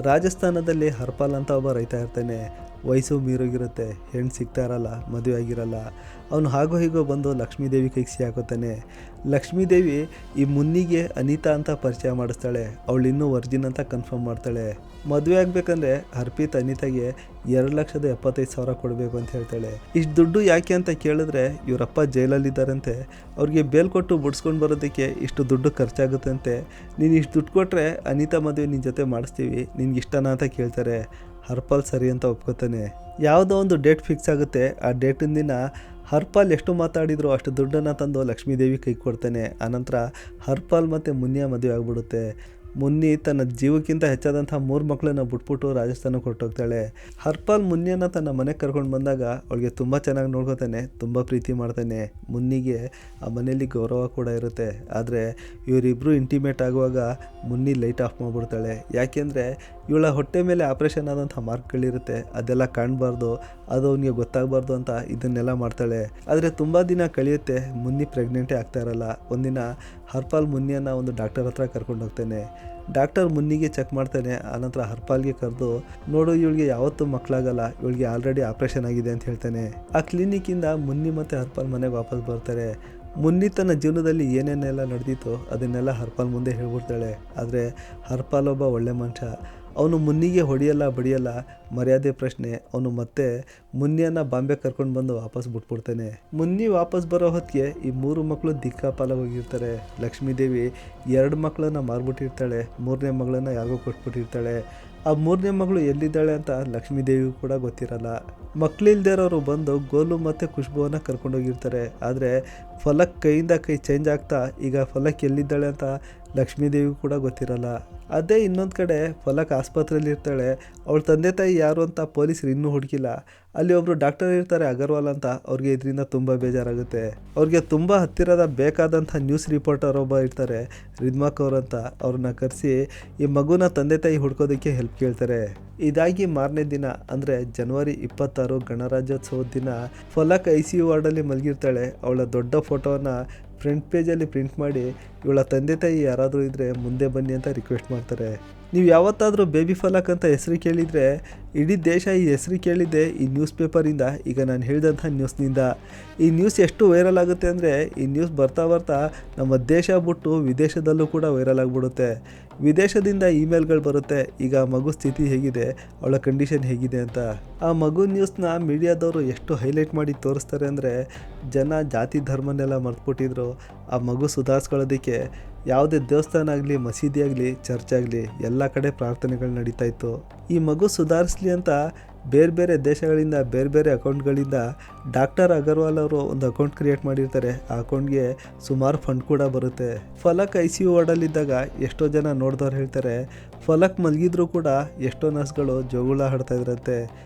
ರಾಜಸ್ಥಾನದಲ್ಲಿ ಹರ್ಪಾಲ್ ಅಂತ ಒಬ್ಬ ರೈತ ಇರ್ತಾನೆ. ವಯಸ್ಸು ಮೀರೋಗಿರುತ್ತೆ, ಹೆಣ್ಣು ಸಿಗ್ತಾ ಇರಲ್ಲ, ಮದುವೆ ಆಗಿರಲ್ಲ. ಅವನು ಹಾಗೋ ಹೀಗೋ ಬಂದು ಲಕ್ಷ್ಮೀದೇವಿ ಕೈಗೆ ಸಿಕ್ಕಾಕೋತಾನೆ. ಲಕ್ಷ್ಮೀದೇವಿ ಈ ಮುನ್ನಿಗೆ ಅನಿತಾ ಅಂತ ಪರಿಚಯ ಮಾಡಿಸ್ತಾಳೆ. ಅವಳು ಇನ್ನೂ ವರ್ಜಿನ್ ಅಂತ ಕನ್ಫರ್ಮ್ ಮಾಡ್ತಾಳೆ. ಮದುವೆ ಆಗಬೇಕಂದ್ರೆ ಹರ್ಪಿತ್ ಅನಿತಾಗೆ 2,75,000 ಕೊಡಬೇಕು ಅಂತ ಹೇಳ್ತಾಳೆ. ಇಷ್ಟು ದುಡ್ಡು ಯಾಕೆ ಅಂತ ಕೇಳಿದ್ರೆ ಇವರಪ್ಪ ಜೈಲಲ್ಲಿದ್ದಾರಂತೆ, ಅವ್ರಿಗೆ ಬೇಲ್ ಕೊಟ್ಟು ಬಿಡಿಸ್ಕೊಂಡು ಬರೋದಕ್ಕೆ ಇಷ್ಟು ದುಡ್ಡು ಖರ್ಚಾಗುತ್ತಂತೆ. ನೀನು ಇಷ್ಟು ದುಡ್ಡು ಕೊಟ್ಟರೆ ಅನಿತಾ ಮದುವೆ ನಿನ್ನ ಜೊತೆ ಮಾಡಿಸ್ತೀವಿ, ನಿನ್ಗೆ ಇಷ್ಟನಾ ಅಂತ ಕೇಳ್ತಾರೆ. ಹರ್ಪಾಲ್ ಸರಿ ಅಂತ ಒಪ್ಕೋತಾನೆ. ಯಾವುದೋ ಒಂದು ಡೇಟ್ ಫಿಕ್ಸ್ ಆಗುತ್ತೆ. ಆ ಡೇಟಿನ ದಿನ ಹರ್ಪಾಲ್ ಎಷ್ಟು ಮಾತಾಡಿದ್ರು ಅಷ್ಟು ದುಡ್ಡನ್ನು ತಂದು ಲಕ್ಷ್ಮೀದೇವಿ ಕೈಗೆ ಕೊಡ್ತಾನೆ. ಆನಂತರ ಹರ್ಪಾಲ್ ಮತ್ತು ಮುನ್ನಿಯ ಮದುವೆ ಆಗಿಬಿಡುತ್ತೆ. ಮುನ್ನಿ ತನ್ನ ಜೀವಕ್ಕಿಂತ ಹೆಚ್ಚಾದಂಥ 3 ಮಕ್ಕಳನ್ನ ಬಿಟ್ಬಿಟ್ಟು ರಾಜಸ್ಥಾನಕ್ಕೆ ಹೊರಟೋಗ್ತಾಳೆ. ಹರ್ಪಾಲ್ ಮುನ್ನಿಯನ್ನು ತನ್ನ ಮನೆಗೆ ಕರ್ಕೊಂಡು ಬಂದಾಗ ಅವಳಿಗೆ ತುಂಬ ಚೆನ್ನಾಗಿ ನೋಡ್ಕೋತಾನೆ, ತುಂಬ ಪ್ರೀತಿ ಮಾಡ್ತಾನೆ. ಮುನ್ನಿಗೆ ಆ ಮನೆಯಲ್ಲಿ ಗೌರವ ಕೂಡ ಇರುತ್ತೆ. ಆದರೆ ಇವರಿಬ್ಬರು ಇಂಟಿಮೇಟ್ ಆಗುವಾಗ ಮುನ್ನಿ ಲೈಟ್ ಆಫ್ ಮಾಡಿಬಿಡ್ತಾಳೆ. ಯಾಕೆಂದರೆ ಇವಳ ಹೊಟ್ಟೆ ಮೇಲೆ ಆಪ್ರೇಷನ್ ಆದಂಥ ಮಾರ್ಕ್ಗಳಿರುತ್ತೆ, ಅದೆಲ್ಲ ಕಾಣಬಾರ್ದು, ಅದು ಅವನಿಗೆ ಗೊತ್ತಾಗಬಾರ್ದು ಅಂತ ಇದನ್ನೆಲ್ಲ ಮಾಡ್ತಾಳೆ. ಆದರೆ ತುಂಬ ದಿನ ಕಳೆಯುತ್ತೆ, ಮುನ್ನಿ ಪ್ರೆಗ್ನೆಂಟೇ ಆಗ್ತಾ ಇರಲ್ಲ. ಒಂದಿನ ಹರ್ಪಾಲ್ ಮುನ್ನಿಯನ್ನು ಒಂದು ಡಾಕ್ಟರ್ ಹತ್ರ ಕರ್ಕೊಂಡು ಹೋಗ್ತಾನೆ. ಡಾಕ್ಟರ್ ಮುನ್ನಿಗೆ ಚೆಕ್ ಮಾಡ್ತಾನೆ. ಆನಂತರ ಹರ್ಪಾಲ್ಗೆ ಕರೆದು, ನೋಡು ಇವಳಿಗೆ ಯಾವತ್ತೂ ಮಕ್ಕಳಾಗಲ್ಲ, ಇವಳಿಗೆ ಆಲ್ರೆಡಿ ಆಪ್ರೇಷನ್ ಆಗಿದೆ ಅಂತ ಹೇಳ್ತಾನೆ. ಆ ಕ್ಲಿನಿಕ್ಕಿಂದ ಮುನ್ನಿ ಮತ್ತು ಹರ್ಪಾಲ್ ಮನೆಗೆ ವಾಪಸ್ ಬರ್ತಾರೆ. ಮುನ್ನಿ ತನ್ನ ಜೀವನದಲ್ಲಿ ಏನೇನೆಲ್ಲ ನಡೆದಿತ್ತು ಅದನ್ನೆಲ್ಲ ಹರ್ಪಾಲ್ ಮುಂದೆ ಹೇಳ್ಬಿಡ್ತಾಳೆ. ಆದರೆ ಹರ್ಪಾಲ್ ಒಬ್ಬ ಒಳ್ಳೆ ಮನುಷ್ಯ. ಅವನು ಮುನ್ನಿಗೆ ಹೊಡೆಯಲ್ಲ ಬಡಿಯಲ್ಲ, ಮರ್ಯಾದೆ ಪ್ರಶ್ನೆ. ಅವನು ಮತ್ತೆ ಮುನ್ನಿಯನ್ನು ಬಾಂಬೆ ಕರ್ಕೊಂಡು ಬಂದು ವಾಪಸ್ ಬಿಟ್ಬಿಡ್ತಾನೆ. ಮುನ್ನಿ ವಾಪಸ್ ಬರೋ ಹೊತ್ತಿಗೆ ಈ 3 ಮಕ್ಕಳು ದಿಕ್ಕಾಪಾಲಾಗಿ ಹೋಗಿರ್ತಾರೆ. ಲಕ್ಷ್ಮೀದೇವಿ 2 ಮಕ್ಕಳನ್ನು ಮಾರ್ಬಿಟ್ಟಿರ್ತಾಳೆ, 3ನೇ ಮಗಳನ್ನ ಯಾರಿಗೋ ಕೊಟ್ಬಿಟ್ಟಿರ್ತಾಳೆ. ಆ 3ನೇ ಮಗಳು ಎಲ್ಲಿದ್ದಾಳೆ ಅಂತ ಲಕ್ಷ್ಮೀದೇವಿಗೂ ಕೂಡ ಗೊತ್ತಿರಲ್ಲ. ಮಕ್ಕಳಿಲ್ದೇ ಇರೋರು ಬಂದು ಗೋಲು ಮತ್ತು ಖುಷ್ಬುವನ್ನು ಕರ್ಕೊಂಡೋಗಿರ್ತಾರೆ. ಆದರೆ ಫಲಕ್ ಕೈಯಿಂದ ಕೈ ಚೇಂಜ್ ಆಗ್ತಾ ಈಗ ಫಲಕ್ ಎಲ್ಲಿದ್ದಾಳೆ ಅಂತ ಲಕ್ಷ್ಮೀದೇವಿಗೂ ಕೂಡ ಗೊತ್ತಿರಲ್ಲ. ಅದೇ ಇನ್ನೊಂದು ಕಡೆ ಫಲಕ್ ಆಸ್ಪತ್ರೆಯಲ್ಲಿ ಇರ್ತಾಳೆ. ಅವಳ ತಂದೆ ತಾಯಿ ಯಾರು ಅಂತ ಪೊಲೀಸರು ಇನ್ನೂ ಹುಡುಕಿಲ್ಲ. ಅಲ್ಲಿ ಒಬ್ಬರು ಡಾಕ್ಟರ್ ಇರ್ತಾರೆ ಅಗರ್ವಾಲ್ ಅಂತ. ಅವ್ರಿಗೆ ಇದರಿಂದ ತುಂಬ ಬೇಜಾರಾಗುತ್ತೆ. ಅವ್ರಿಗೆ ತುಂಬ ಹತ್ತಿರದ ಬೇಕಾದಂಥ ನ್ಯೂಸ್ ರಿಪೋರ್ಟರ್ ಒಬ್ಬ ಇರ್ತಾರೆ, ರಿದ್ಮಾಕ್ ಅವ್ರು ಅಂತ. ಅವ್ರನ್ನ ಕರೆಸಿ ಈ ಮಗುನ ತಂದೆ ತಾಯಿ ಹುಡ್ಕೋದಕ್ಕೆ ಹೆಲ್ಪ್ ಕೇಳ್ತಾರೆ. ಇದಾಗಿ ಮಾರನೇ ದಿನ ಅಂದರೆ ಜನವರಿ 26 ಗಣರಾಜ್ಯೋತ್ಸವದ ದಿನ ಫಲಕ್ ICU ವಾರ್ಡಲ್ಲಿ ಮಲಗಿರ್ತಾಳೆ. ಅವಳ ದೊಡ್ಡ ಫೋಟೋವನ್ನು ಫ್ರಂಟ್ ಪೇಜಲ್ಲಿ ಪ್ರಿಂಟ್ ಮಾಡಿ ಇವಳ ತಂದೆ ತಾಯಿ ಯಾರಾದರೂ ಇದ್ದರೆ ಮುಂದೆ ಬನ್ನಿ ಅಂತ ರಿಕ್ವೆಸ್ಟ್ ಮಾಡ್ತಾರೆ. ನೀವು ಯಾವತ್ತಾದರೂ ಬೇಬಿ ಫಲಕ್ ಅಂತ ಹೆಸರು ಕೇಳಿದರೆ ಇಡೀ ದೇಶ ಈ ಹೆಸರು ಕೇಳಿದ್ದೆ ಈ ನ್ಯೂಸ್ ಪೇಪರಿಂದ, ಈಗ ನಾನು ಹೇಳಿದಂಥ ನ್ಯೂಸ್ನಿಂದ. ಈ ನ್ಯೂಸ್ ಎಷ್ಟು ವೈರಲ್ ಆಗುತ್ತೆ ಅಂದರೆ ಈ ನ್ಯೂಸ್ ಬರ್ತಾ ಬರ್ತಾ ನಮ್ಮ ದೇಶ ಬಿಟ್ಟು ವಿದೇಶದಲ್ಲೂ ಕೂಡ ವೈರಲ್ ಆಗಿಬಿಡುತ್ತೆ. ವಿದೇಶದಿಂದ ಇಮೇಲ್ಗಳು ಬರುತ್ತೆ, ಈಗ ಮಗು ಸ್ಥಿತಿ ಹೇಗಿದೆ, ಅವಳ ಕಂಡೀಷನ್ ಹೇಗಿದೆ ಅಂತ. ಆ ಮಗು ನ್ಯೂಸ್ನ ಮೀಡಿಯಾದವರು ಎಷ್ಟು ಹೈಲೈಟ್ ಮಾಡಿ ತೋರಿಸ್ತಾರೆ ಅಂದರೆ ಜನ ಜಾತಿ ಧರ್ಮನೆಲ್ಲ ಮರ್ತ್ಬಿಟ್ಟಿದ್ರು. ಆ ಮಗು ಸುಧಾರಿಸ್ಕೊಳ್ಳೋದಕ್ಕೆ ಯಾವುದೇ ದೇವಸ್ಥಾನ ಆಗಲಿ, ಮಸೀದಿ ಆಗಲಿ, ಚರ್ಚ್ ಆಗಲಿ ಎಲ್ಲ ಕಡೆ ಪ್ರಾರ್ಥನೆಗಳು ನಡೀತಾ ಇತ್ತು. ಈ ಮಗು ಸುಧಾರಿಸ್ಲಿ ಅಂತ ಬೇರೆ ಬೇರೆ ದೇಶಗಳಿಂದ ಬೇರೆ ಬೇರೆ ಅಕೌಂಟ್ಗಳಿಂದ ಡಾಕ್ಟರ್ ಅಗರ್ವಾಲ್ ಅವರು ಒಂದು ಅಕೌಂಟ್ ಕ್ರಿಯೇಟ್ ಮಾಡಿರ್ತಾರೆ. ಆ ಅಕೌಂಟ್ಗೆ ಸುಮಾರು ಫಂಡ್ ಕೂಡ ಬರುತ್ತೆ. ಫಲಕ್ ICU ವಾರ್ಡಲ್ಲಿದ್ದಾಗ ಎಷ್ಟೋ ಜನ ನೋಡಿದವ್ರು ಹೇಳ್ತಾರೆ, ಫಲಕ್ ಮಲಗಿದ್ರು ಕೂಡ ಎಷ್ಟೋ ನರ್ಸ್ಗಳು ಜೋಗುಳ ಹಾಡ್ತಾ ಇದ್ರಂತೆ.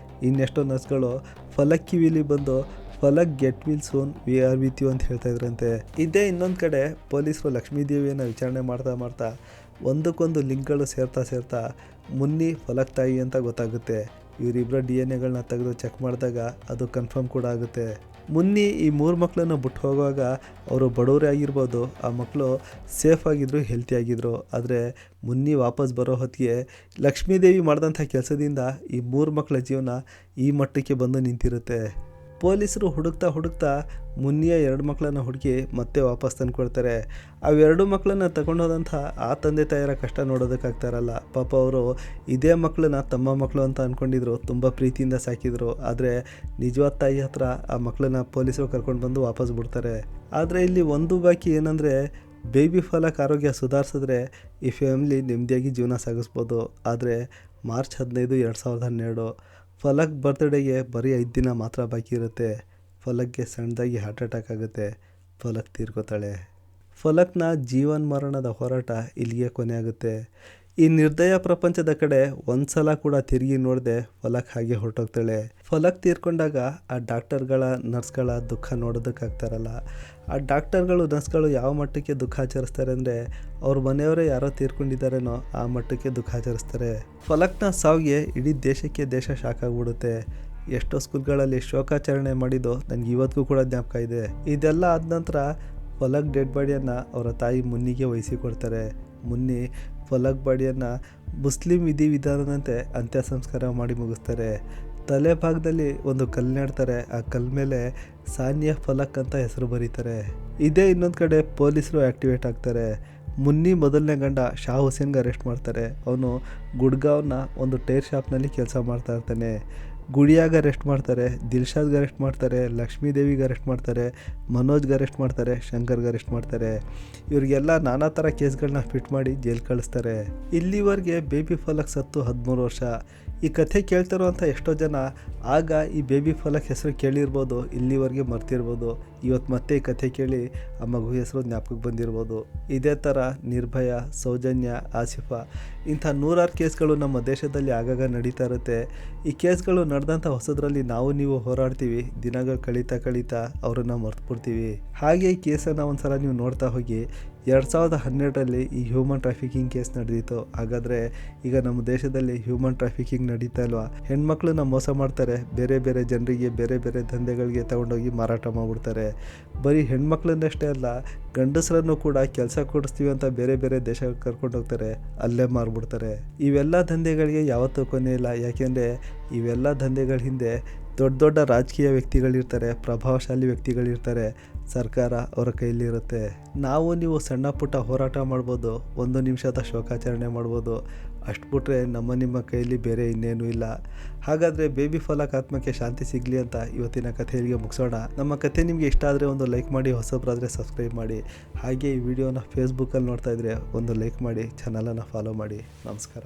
ಇನ್ನೆಷ್ಟೋ ನರ್ಸ್ಗಳು ಫಲಕ್ ಕಿವಿಲಿ ಬಂದು Falak get well soon we are with you ಅಂತ ಹೇಳ್ತಾ ಇದ್ರಂತೆ. ಇದೇ ಇನ್ನೊಂದು ಕಡೆ ಪೊಲೀಸರು ಲಕ್ಷ್ಮೀದೇವಿಯನ್ನು ವಿಚಾರಣೆ ಮಾಡ್ತಾ ಒಂದಕ್ಕೊಂದು ಲಿಂಕ್ಗಳು ಸೇರ್ತಾ ಮುನ್ನಿ ಫಲಕ್ ತಾಯಿ ಅಂತ ಗೊತ್ತಾಗುತ್ತೆ. ಇವರಿಬ್ಬರ DNA ತೆಗೆದು ಚೆಕ್ ಮಾಡಿದಾಗ ಅದು ಕನ್ಫರ್ಮ್ ಕೂಡ ಆಗುತ್ತೆ. ಮುನ್ನಿ ಈ 3 ಮಕ್ಕಳನ್ನು ಬಿಟ್ಟು ಹೋಗುವಾಗ ಅವರು ಬಡವರೇ ಆಗಿರ್ಬೋದು, ಆ ಮಕ್ಕಳು ಸೇಫ್ ಆಗಿದ್ರು, ಹೆಲ್ತಿ ಆಗಿದ್ರು. ಆದರೆ ಮುನ್ನಿ ವಾಪಸ್ ಬರೋ ಹೊತ್ತಿಗೆ ಲಕ್ಷ್ಮೀದೇವಿ ಮಾಡಿದಂಥ ಕೆಲಸದಿಂದ ಈ 3 ಮಕ್ಕಳ ಜೀವನ ಈ ಮಟ್ಟಕ್ಕೆ ಬಂದು ನಿಂತಿರುತ್ತೆ. ಪೊಲೀಸರು ಹುಡುಕ್ತಾ ಮುನ್ನಿಯ 2 ಮಕ್ಕಳನ್ನು ಹುಡುಕಿ ಮತ್ತೆ ವಾಪಸ್ ತಂದು ಕೊಡ್ತಾರೆ. ಅವೆರಡು ಮಕ್ಕಳನ್ನು ತಗೊಂಡೋದಂಥ ಆ ತಂದೆ ತಾಯಿಯರ ಕಷ್ಟ ನೋಡೋದಕ್ಕಾಗ್ತಾ ಇರಲ್ಲ. ಪಾಪ ಅವರು ಇದೇ ಮಕ್ಕಳನ್ನ ತಮ್ಮ ಮಕ್ಕಳು ಅಂತ ಅಂದ್ಕೊಂಡಿದ್ರು, ತುಂಬ ಪ್ರೀತಿಯಿಂದ ಸಾಕಿದ್ರು. ಆದರೆ ನಿಜವಾದ ತಾಯಿ ಹತ್ರ ಆ ಮಕ್ಕಳನ್ನ ಪೊಲೀಸರು ಕರ್ಕೊಂಡು ಬಂದು ವಾಪಸ್ ಬಿಡ್ತಾರೆ. ಆದರೆ ಇಲ್ಲಿ ಒಂದು ಬಾಕಿ ಏನಂದರೆ ಬೇಬಿ ಫಲಕ್ ಆರೋಗ್ಯ ಸುಧಾರಿಸಿದ್ರೆ ಈ ಫ್ಯಾಮಿಲಿ ನೆಮ್ಮದಿಯಾಗಿ ಜೀವನ ಸಾಗಿಸ್ಬೋದು. ಆದರೆ ಮಾರ್ಚ್ 15, 2012 ಫಲಕ್ ಬರ್ತ್ಡೇಗೆ ಬರೀ 5 ದಿನ ಮಾತ್ರ ಬಾಕಿ ಇರುತ್ತೆ. ಫಲಕ್ಗೆ ಸಣ್ಣದಾಗಿ ಹಾರ್ಟ್ ಅಟ್ಯಾಕ್ ಆಗುತ್ತೆ. ಫಲಕ್ ತೀರ್ಕೋತಾಳೆ. ಫಲಕ್ನ ಜೀವನ ಮರಣದ ಹೋರಾಟ ಇಲ್ಲಿಗೆ ಕೊನೆ ಆಗುತ್ತೆ. ಈ ನಿರ್ದಯ ಪ್ರಪಂಚದ ಕಡೆ ಒಂದ್ಸಲ ಕೂಡ ತಿರುಗಿ ನೋಡದೆ ಫಲಕ್ ಹಾಗೆ ಹೊರಟೋಗ್ತಾಳೆ. ಫಲಕ್ ತೀರ್ಕೊಂಡಾಗ ಆ ಡಾಕ್ಟರ್ಗಳ ನರ್ಸ್ಗಳ ದುಃಖ ನೋಡೋದಕ್ಕಾಗ್ತಾರಲ್ಲ. ಆ ಡಾಕ್ಟರ್ಗಳು ನರ್ಸ್ಗಳು ಯಾವ ಮಟ್ಟಕ್ಕೆ ದುಃಖ ಆಚರಿಸ್ತಾರೆ ಅಂದರೆ ಅವ್ರ ಮನೆಯವರೇ ಯಾರೋ ತೀರ್ಕೊಂಡಿದ್ದಾರೇನೋ ಆ ಮಟ್ಟಕ್ಕೆ ದುಃಖ ಆಚರಿಸ್ತಾರೆ. ಫಲಕ್ನ ಸಾವಿಗೆ ಇಡೀ ದೇಶ ಶಾಕ್ ಆಗಿಬಿಡುತ್ತೆ. ಎಷ್ಟೋ ಸ್ಕೂಲ್ಗಳಲ್ಲಿ ಶೋಕಾಚರಣೆ ಮಾಡಿದ್ದು ನನಗೆ ಇವತ್ತಿಗೂ ಕೂಡ ಜ್ಞಾಪಕ ಇದೆ. ಇದೆಲ್ಲ ಆದ ನಂತರ ಫಲಕ್ ಡೆಡ್ ಬಾಡಿಯನ್ನು ಅವರ ತಾಯಿ ಮುನ್ನಿಗೆ ವಹಿಸಿಕೊಡ್ತಾರೆ. ಮುನ್ನಿ ಫಲಕ್ ಬಾಡಿಯನ್ನು ಮುಸ್ಲಿಂ ವಿಧಿವಿಧಾನದಂತೆ ಅಂತ್ಯ ಸಂಸ್ಕಾರ ಮಾಡಿ ಮುಗಿಸ್ತಾರೆ. ತಲೆ ಭಾಗದಲ್ಲಿ ಒಂದು ಕಲ್ಲು ನೆಡ್ತಾರೆ. ಆ ಕಲ್ಲು ಮೇಲೆ ಸಾನಿಯಾ ಫಲಕ್ ಅಂತ ಹೆಸರು ಬರೀತಾರೆ. ಇದೇ ಇನ್ನೊಂದು ಕಡೆ ಪೊಲೀಸರು ಆ್ಯಕ್ಟಿವೇಟ್ ಆಗ್ತಾರೆ. ಮುನ್ನಿ ಮೊದಲನೇ ಗಂಡ ಶಾ ಹುಸೇನ್ಗೆ ಅರೆಸ್ಟ್ ಮಾಡ್ತಾರೆ. ಅವನು ಗುಡ್ಗಾವ್ನ ಒಂದು ಟೈರ್ ಶಾಪ್ನಲ್ಲಿ ಕೆಲಸ ಮಾಡ್ತಾ ಇರ್ತಾನೆ. ಗುಡಿಯಾಗ ಅರೆಸ್ಟ್ ಮಾಡ್ತಾರೆ, ದಿಲ್ಶಾದ್ಗೆ ಅರೆಸ್ಟ್ ಮಾಡ್ತಾರೆ, ಲಕ್ಷ್ಮೀದೇವಿಗೆ ಅರೆಸ್ಟ್ ಮಾಡ್ತಾರೆ, ಮನೋಜ್ಗೆ ಅರೆಸ್ಟ್ ಮಾಡ್ತಾರೆ, ಶಂಕರ್ಗೆ ಅರೆಸ್ಟ್ ಮಾಡ್ತಾರೆ. ಇವ್ರಿಗೆಲ್ಲ ನಾನಾ ಥರ ಕೇಸ್ಗಳನ್ನ ಫಿಟ್ ಮಾಡಿ ಜೈಲ್ ಕಳಿಸ್ತಾರೆ. ಇಲ್ಲಿವರೆಗೆ ಬೇಬಿ ಫಲಕ್ ಸತ್ತು 13 ವರ್ಷ. ಈ ಕಥೆ ಕೇಳ್ತಿರೋಂಥ ಎಷ್ಟೋ ಜನ ಆಗ ಈ ಬೇಬಿ ಫಲಕ್ ಹೆಸರು ಕೇಳಿರ್ಬೋದು, ಇಲ್ಲಿವರೆಗೆ ಮರ್ತಿರ್ಬೋದು. ಇವತ್ತು ಮತ್ತೆ ಈ ಕಥೆ ಕೇಳಿ ಆ ಮಗು ಹೆಸರು ಜ್ಞಾಪಕಕ್ಕೆ ಬಂದಿರ್ಬೋದು. ಇದೇ ಥರ ನಿರ್ಭಯ, ಸೌಜನ್ಯ, ಆಸಿಫಾ ಇಂಥ 100 ಕೇಸ್ಗಳು ನಮ್ಮ ದೇಶದಲ್ಲಿ ಆಗಾಗ ನಡೀತಾ ಇರುತ್ತೆ. ಈ ಕೇಸ್ಗಳು ನಡೆದಂಥ ಹೊಸದ್ರಲ್ಲಿ ನೀವು ಹೋರಾಡ್ತೀವಿ. ದಿನಗಳು ಕಳೀತಾ ಅವರನ್ನು ಮರ್ತ್ಬಿಡ್ತೀವಿ. ಹಾಗೆ ಈ ಕೇಸನ್ನು ಒಂದ್ಸಲ ನೀವು ನೋಡ್ತಾ ಹೋಗಿ. 2012ರಲ್ಲಿ ಈ ಹ್ಯೂಮನ್ ಟ್ರಾಫಿಕಿಂಗ್ ಕೇಸ್ ನಡೆದಿತ್ತು. ಹಾಗಾದರೆ ಈಗ ನಮ್ಮ ದೇಶದಲ್ಲಿ ಹ್ಯೂಮನ್ ಟ್ರಾಫಿಕಿಂಗ್ ನಡೀತಾ ಇಲ್ವಾ? ಹೆಣ್ಮಕ್ಳನ್ನ ಮೋಸ ಮಾಡ್ತಾರೆ, ಬೇರೆ ಜನರಿಗೆ ಬೇರೆ ದಂಧೆಗಳಿಗೆ ತಗೊಂಡೋಗಿ ಮಾರಾಟ ಮಾಡಿಬಿಡ್ತಾರೆ. ಬರೀ ಹೆಣ್ಮಕ್ಳನ್ನಷ್ಟೇ ಅಲ್ಲ, ಗಂಡಸರನ್ನು ಕೂಡ ಕೆಲಸ ಕೊಡಿಸ್ತೀವಿ ಅಂತ ಬೇರೆ ದೇಶಕ್ಕೆ ಕರ್ಕೊಂಡೋಗ್ತಾರೆ, ಅಲ್ಲೇ ಮಾರ್ಬಿಡ್ತಾರೆ. ಇವೆಲ್ಲ ದಂಧೆಗಳಿಗೆ ಯಾವತ್ತೂ ಕೊನೆ ಇಲ್ಲ. ಯಾಕೆಂದರೆ ಇವೆಲ್ಲ ದಂಧೆಗಳ ಹಿಂದೆ ದೊಡ್ಡ ರಾಜಕೀಯ ವ್ಯಕ್ತಿಗಳಿರ್ತಾರೆ, ಪ್ರಭಾವಶಾಲಿ ವ್ಯಕ್ತಿಗಳಿರ್ತಾರೆ. ಸರ್ಕಾರ ಅವರ ಕೈಲಿರುತ್ತೆ. ನೀವು ಸಣ್ಣ ಪುಟ್ಟ ಹೋರಾಟ ಮಾಡ್ಬೋದು, 1 ನಿಮಿಷದ ಶೋಕಾಚರಣೆ ಮಾಡ್ಬೋದು. ಅಷ್ಟು ಬಿಟ್ರೆ ನಿಮ್ಮ ಕೈಯಲ್ಲಿ ಬೇರೆ ಇನ್ನೇನೂ ಇಲ್ಲ. ಹಾಗಾದರೆ ಬೇಬಿ ಫಲಕ್ ಆತ್ಮಕ್ಕೆ ಶಾಂತಿ ಸಿಗಲಿ ಅಂತ ಇವತ್ತಿನ ಕಥೆಯಲ್ಲಿಗೆ ಮುಗಿಸೋಣ. ನಮ್ಮ ಕಥೆ ನಿಮಗೆ ಇಷ್ಟ ಆದರೆ ಒಂದು ಲೈಕ್ ಮಾಡಿ, ಹೊಸಬ್ರಾದರೆ ಸಬ್ಸ್ಕ್ರೈಬ್ ಮಾಡಿ. ಹಾಗೆ ಈ ವಿಡಿಯೋನ ಫೇಸ್ಬುಕ್ಕಲ್ಲಿ ನೋಡ್ತಾ ಇದ್ದರೆ ಒಂದು ಲೈಕ್ ಮಾಡಿ, ಚಾನಲನ್ನು ಫಾಲೋ ಮಾಡಿ. ನಮಸ್ಕಾರ.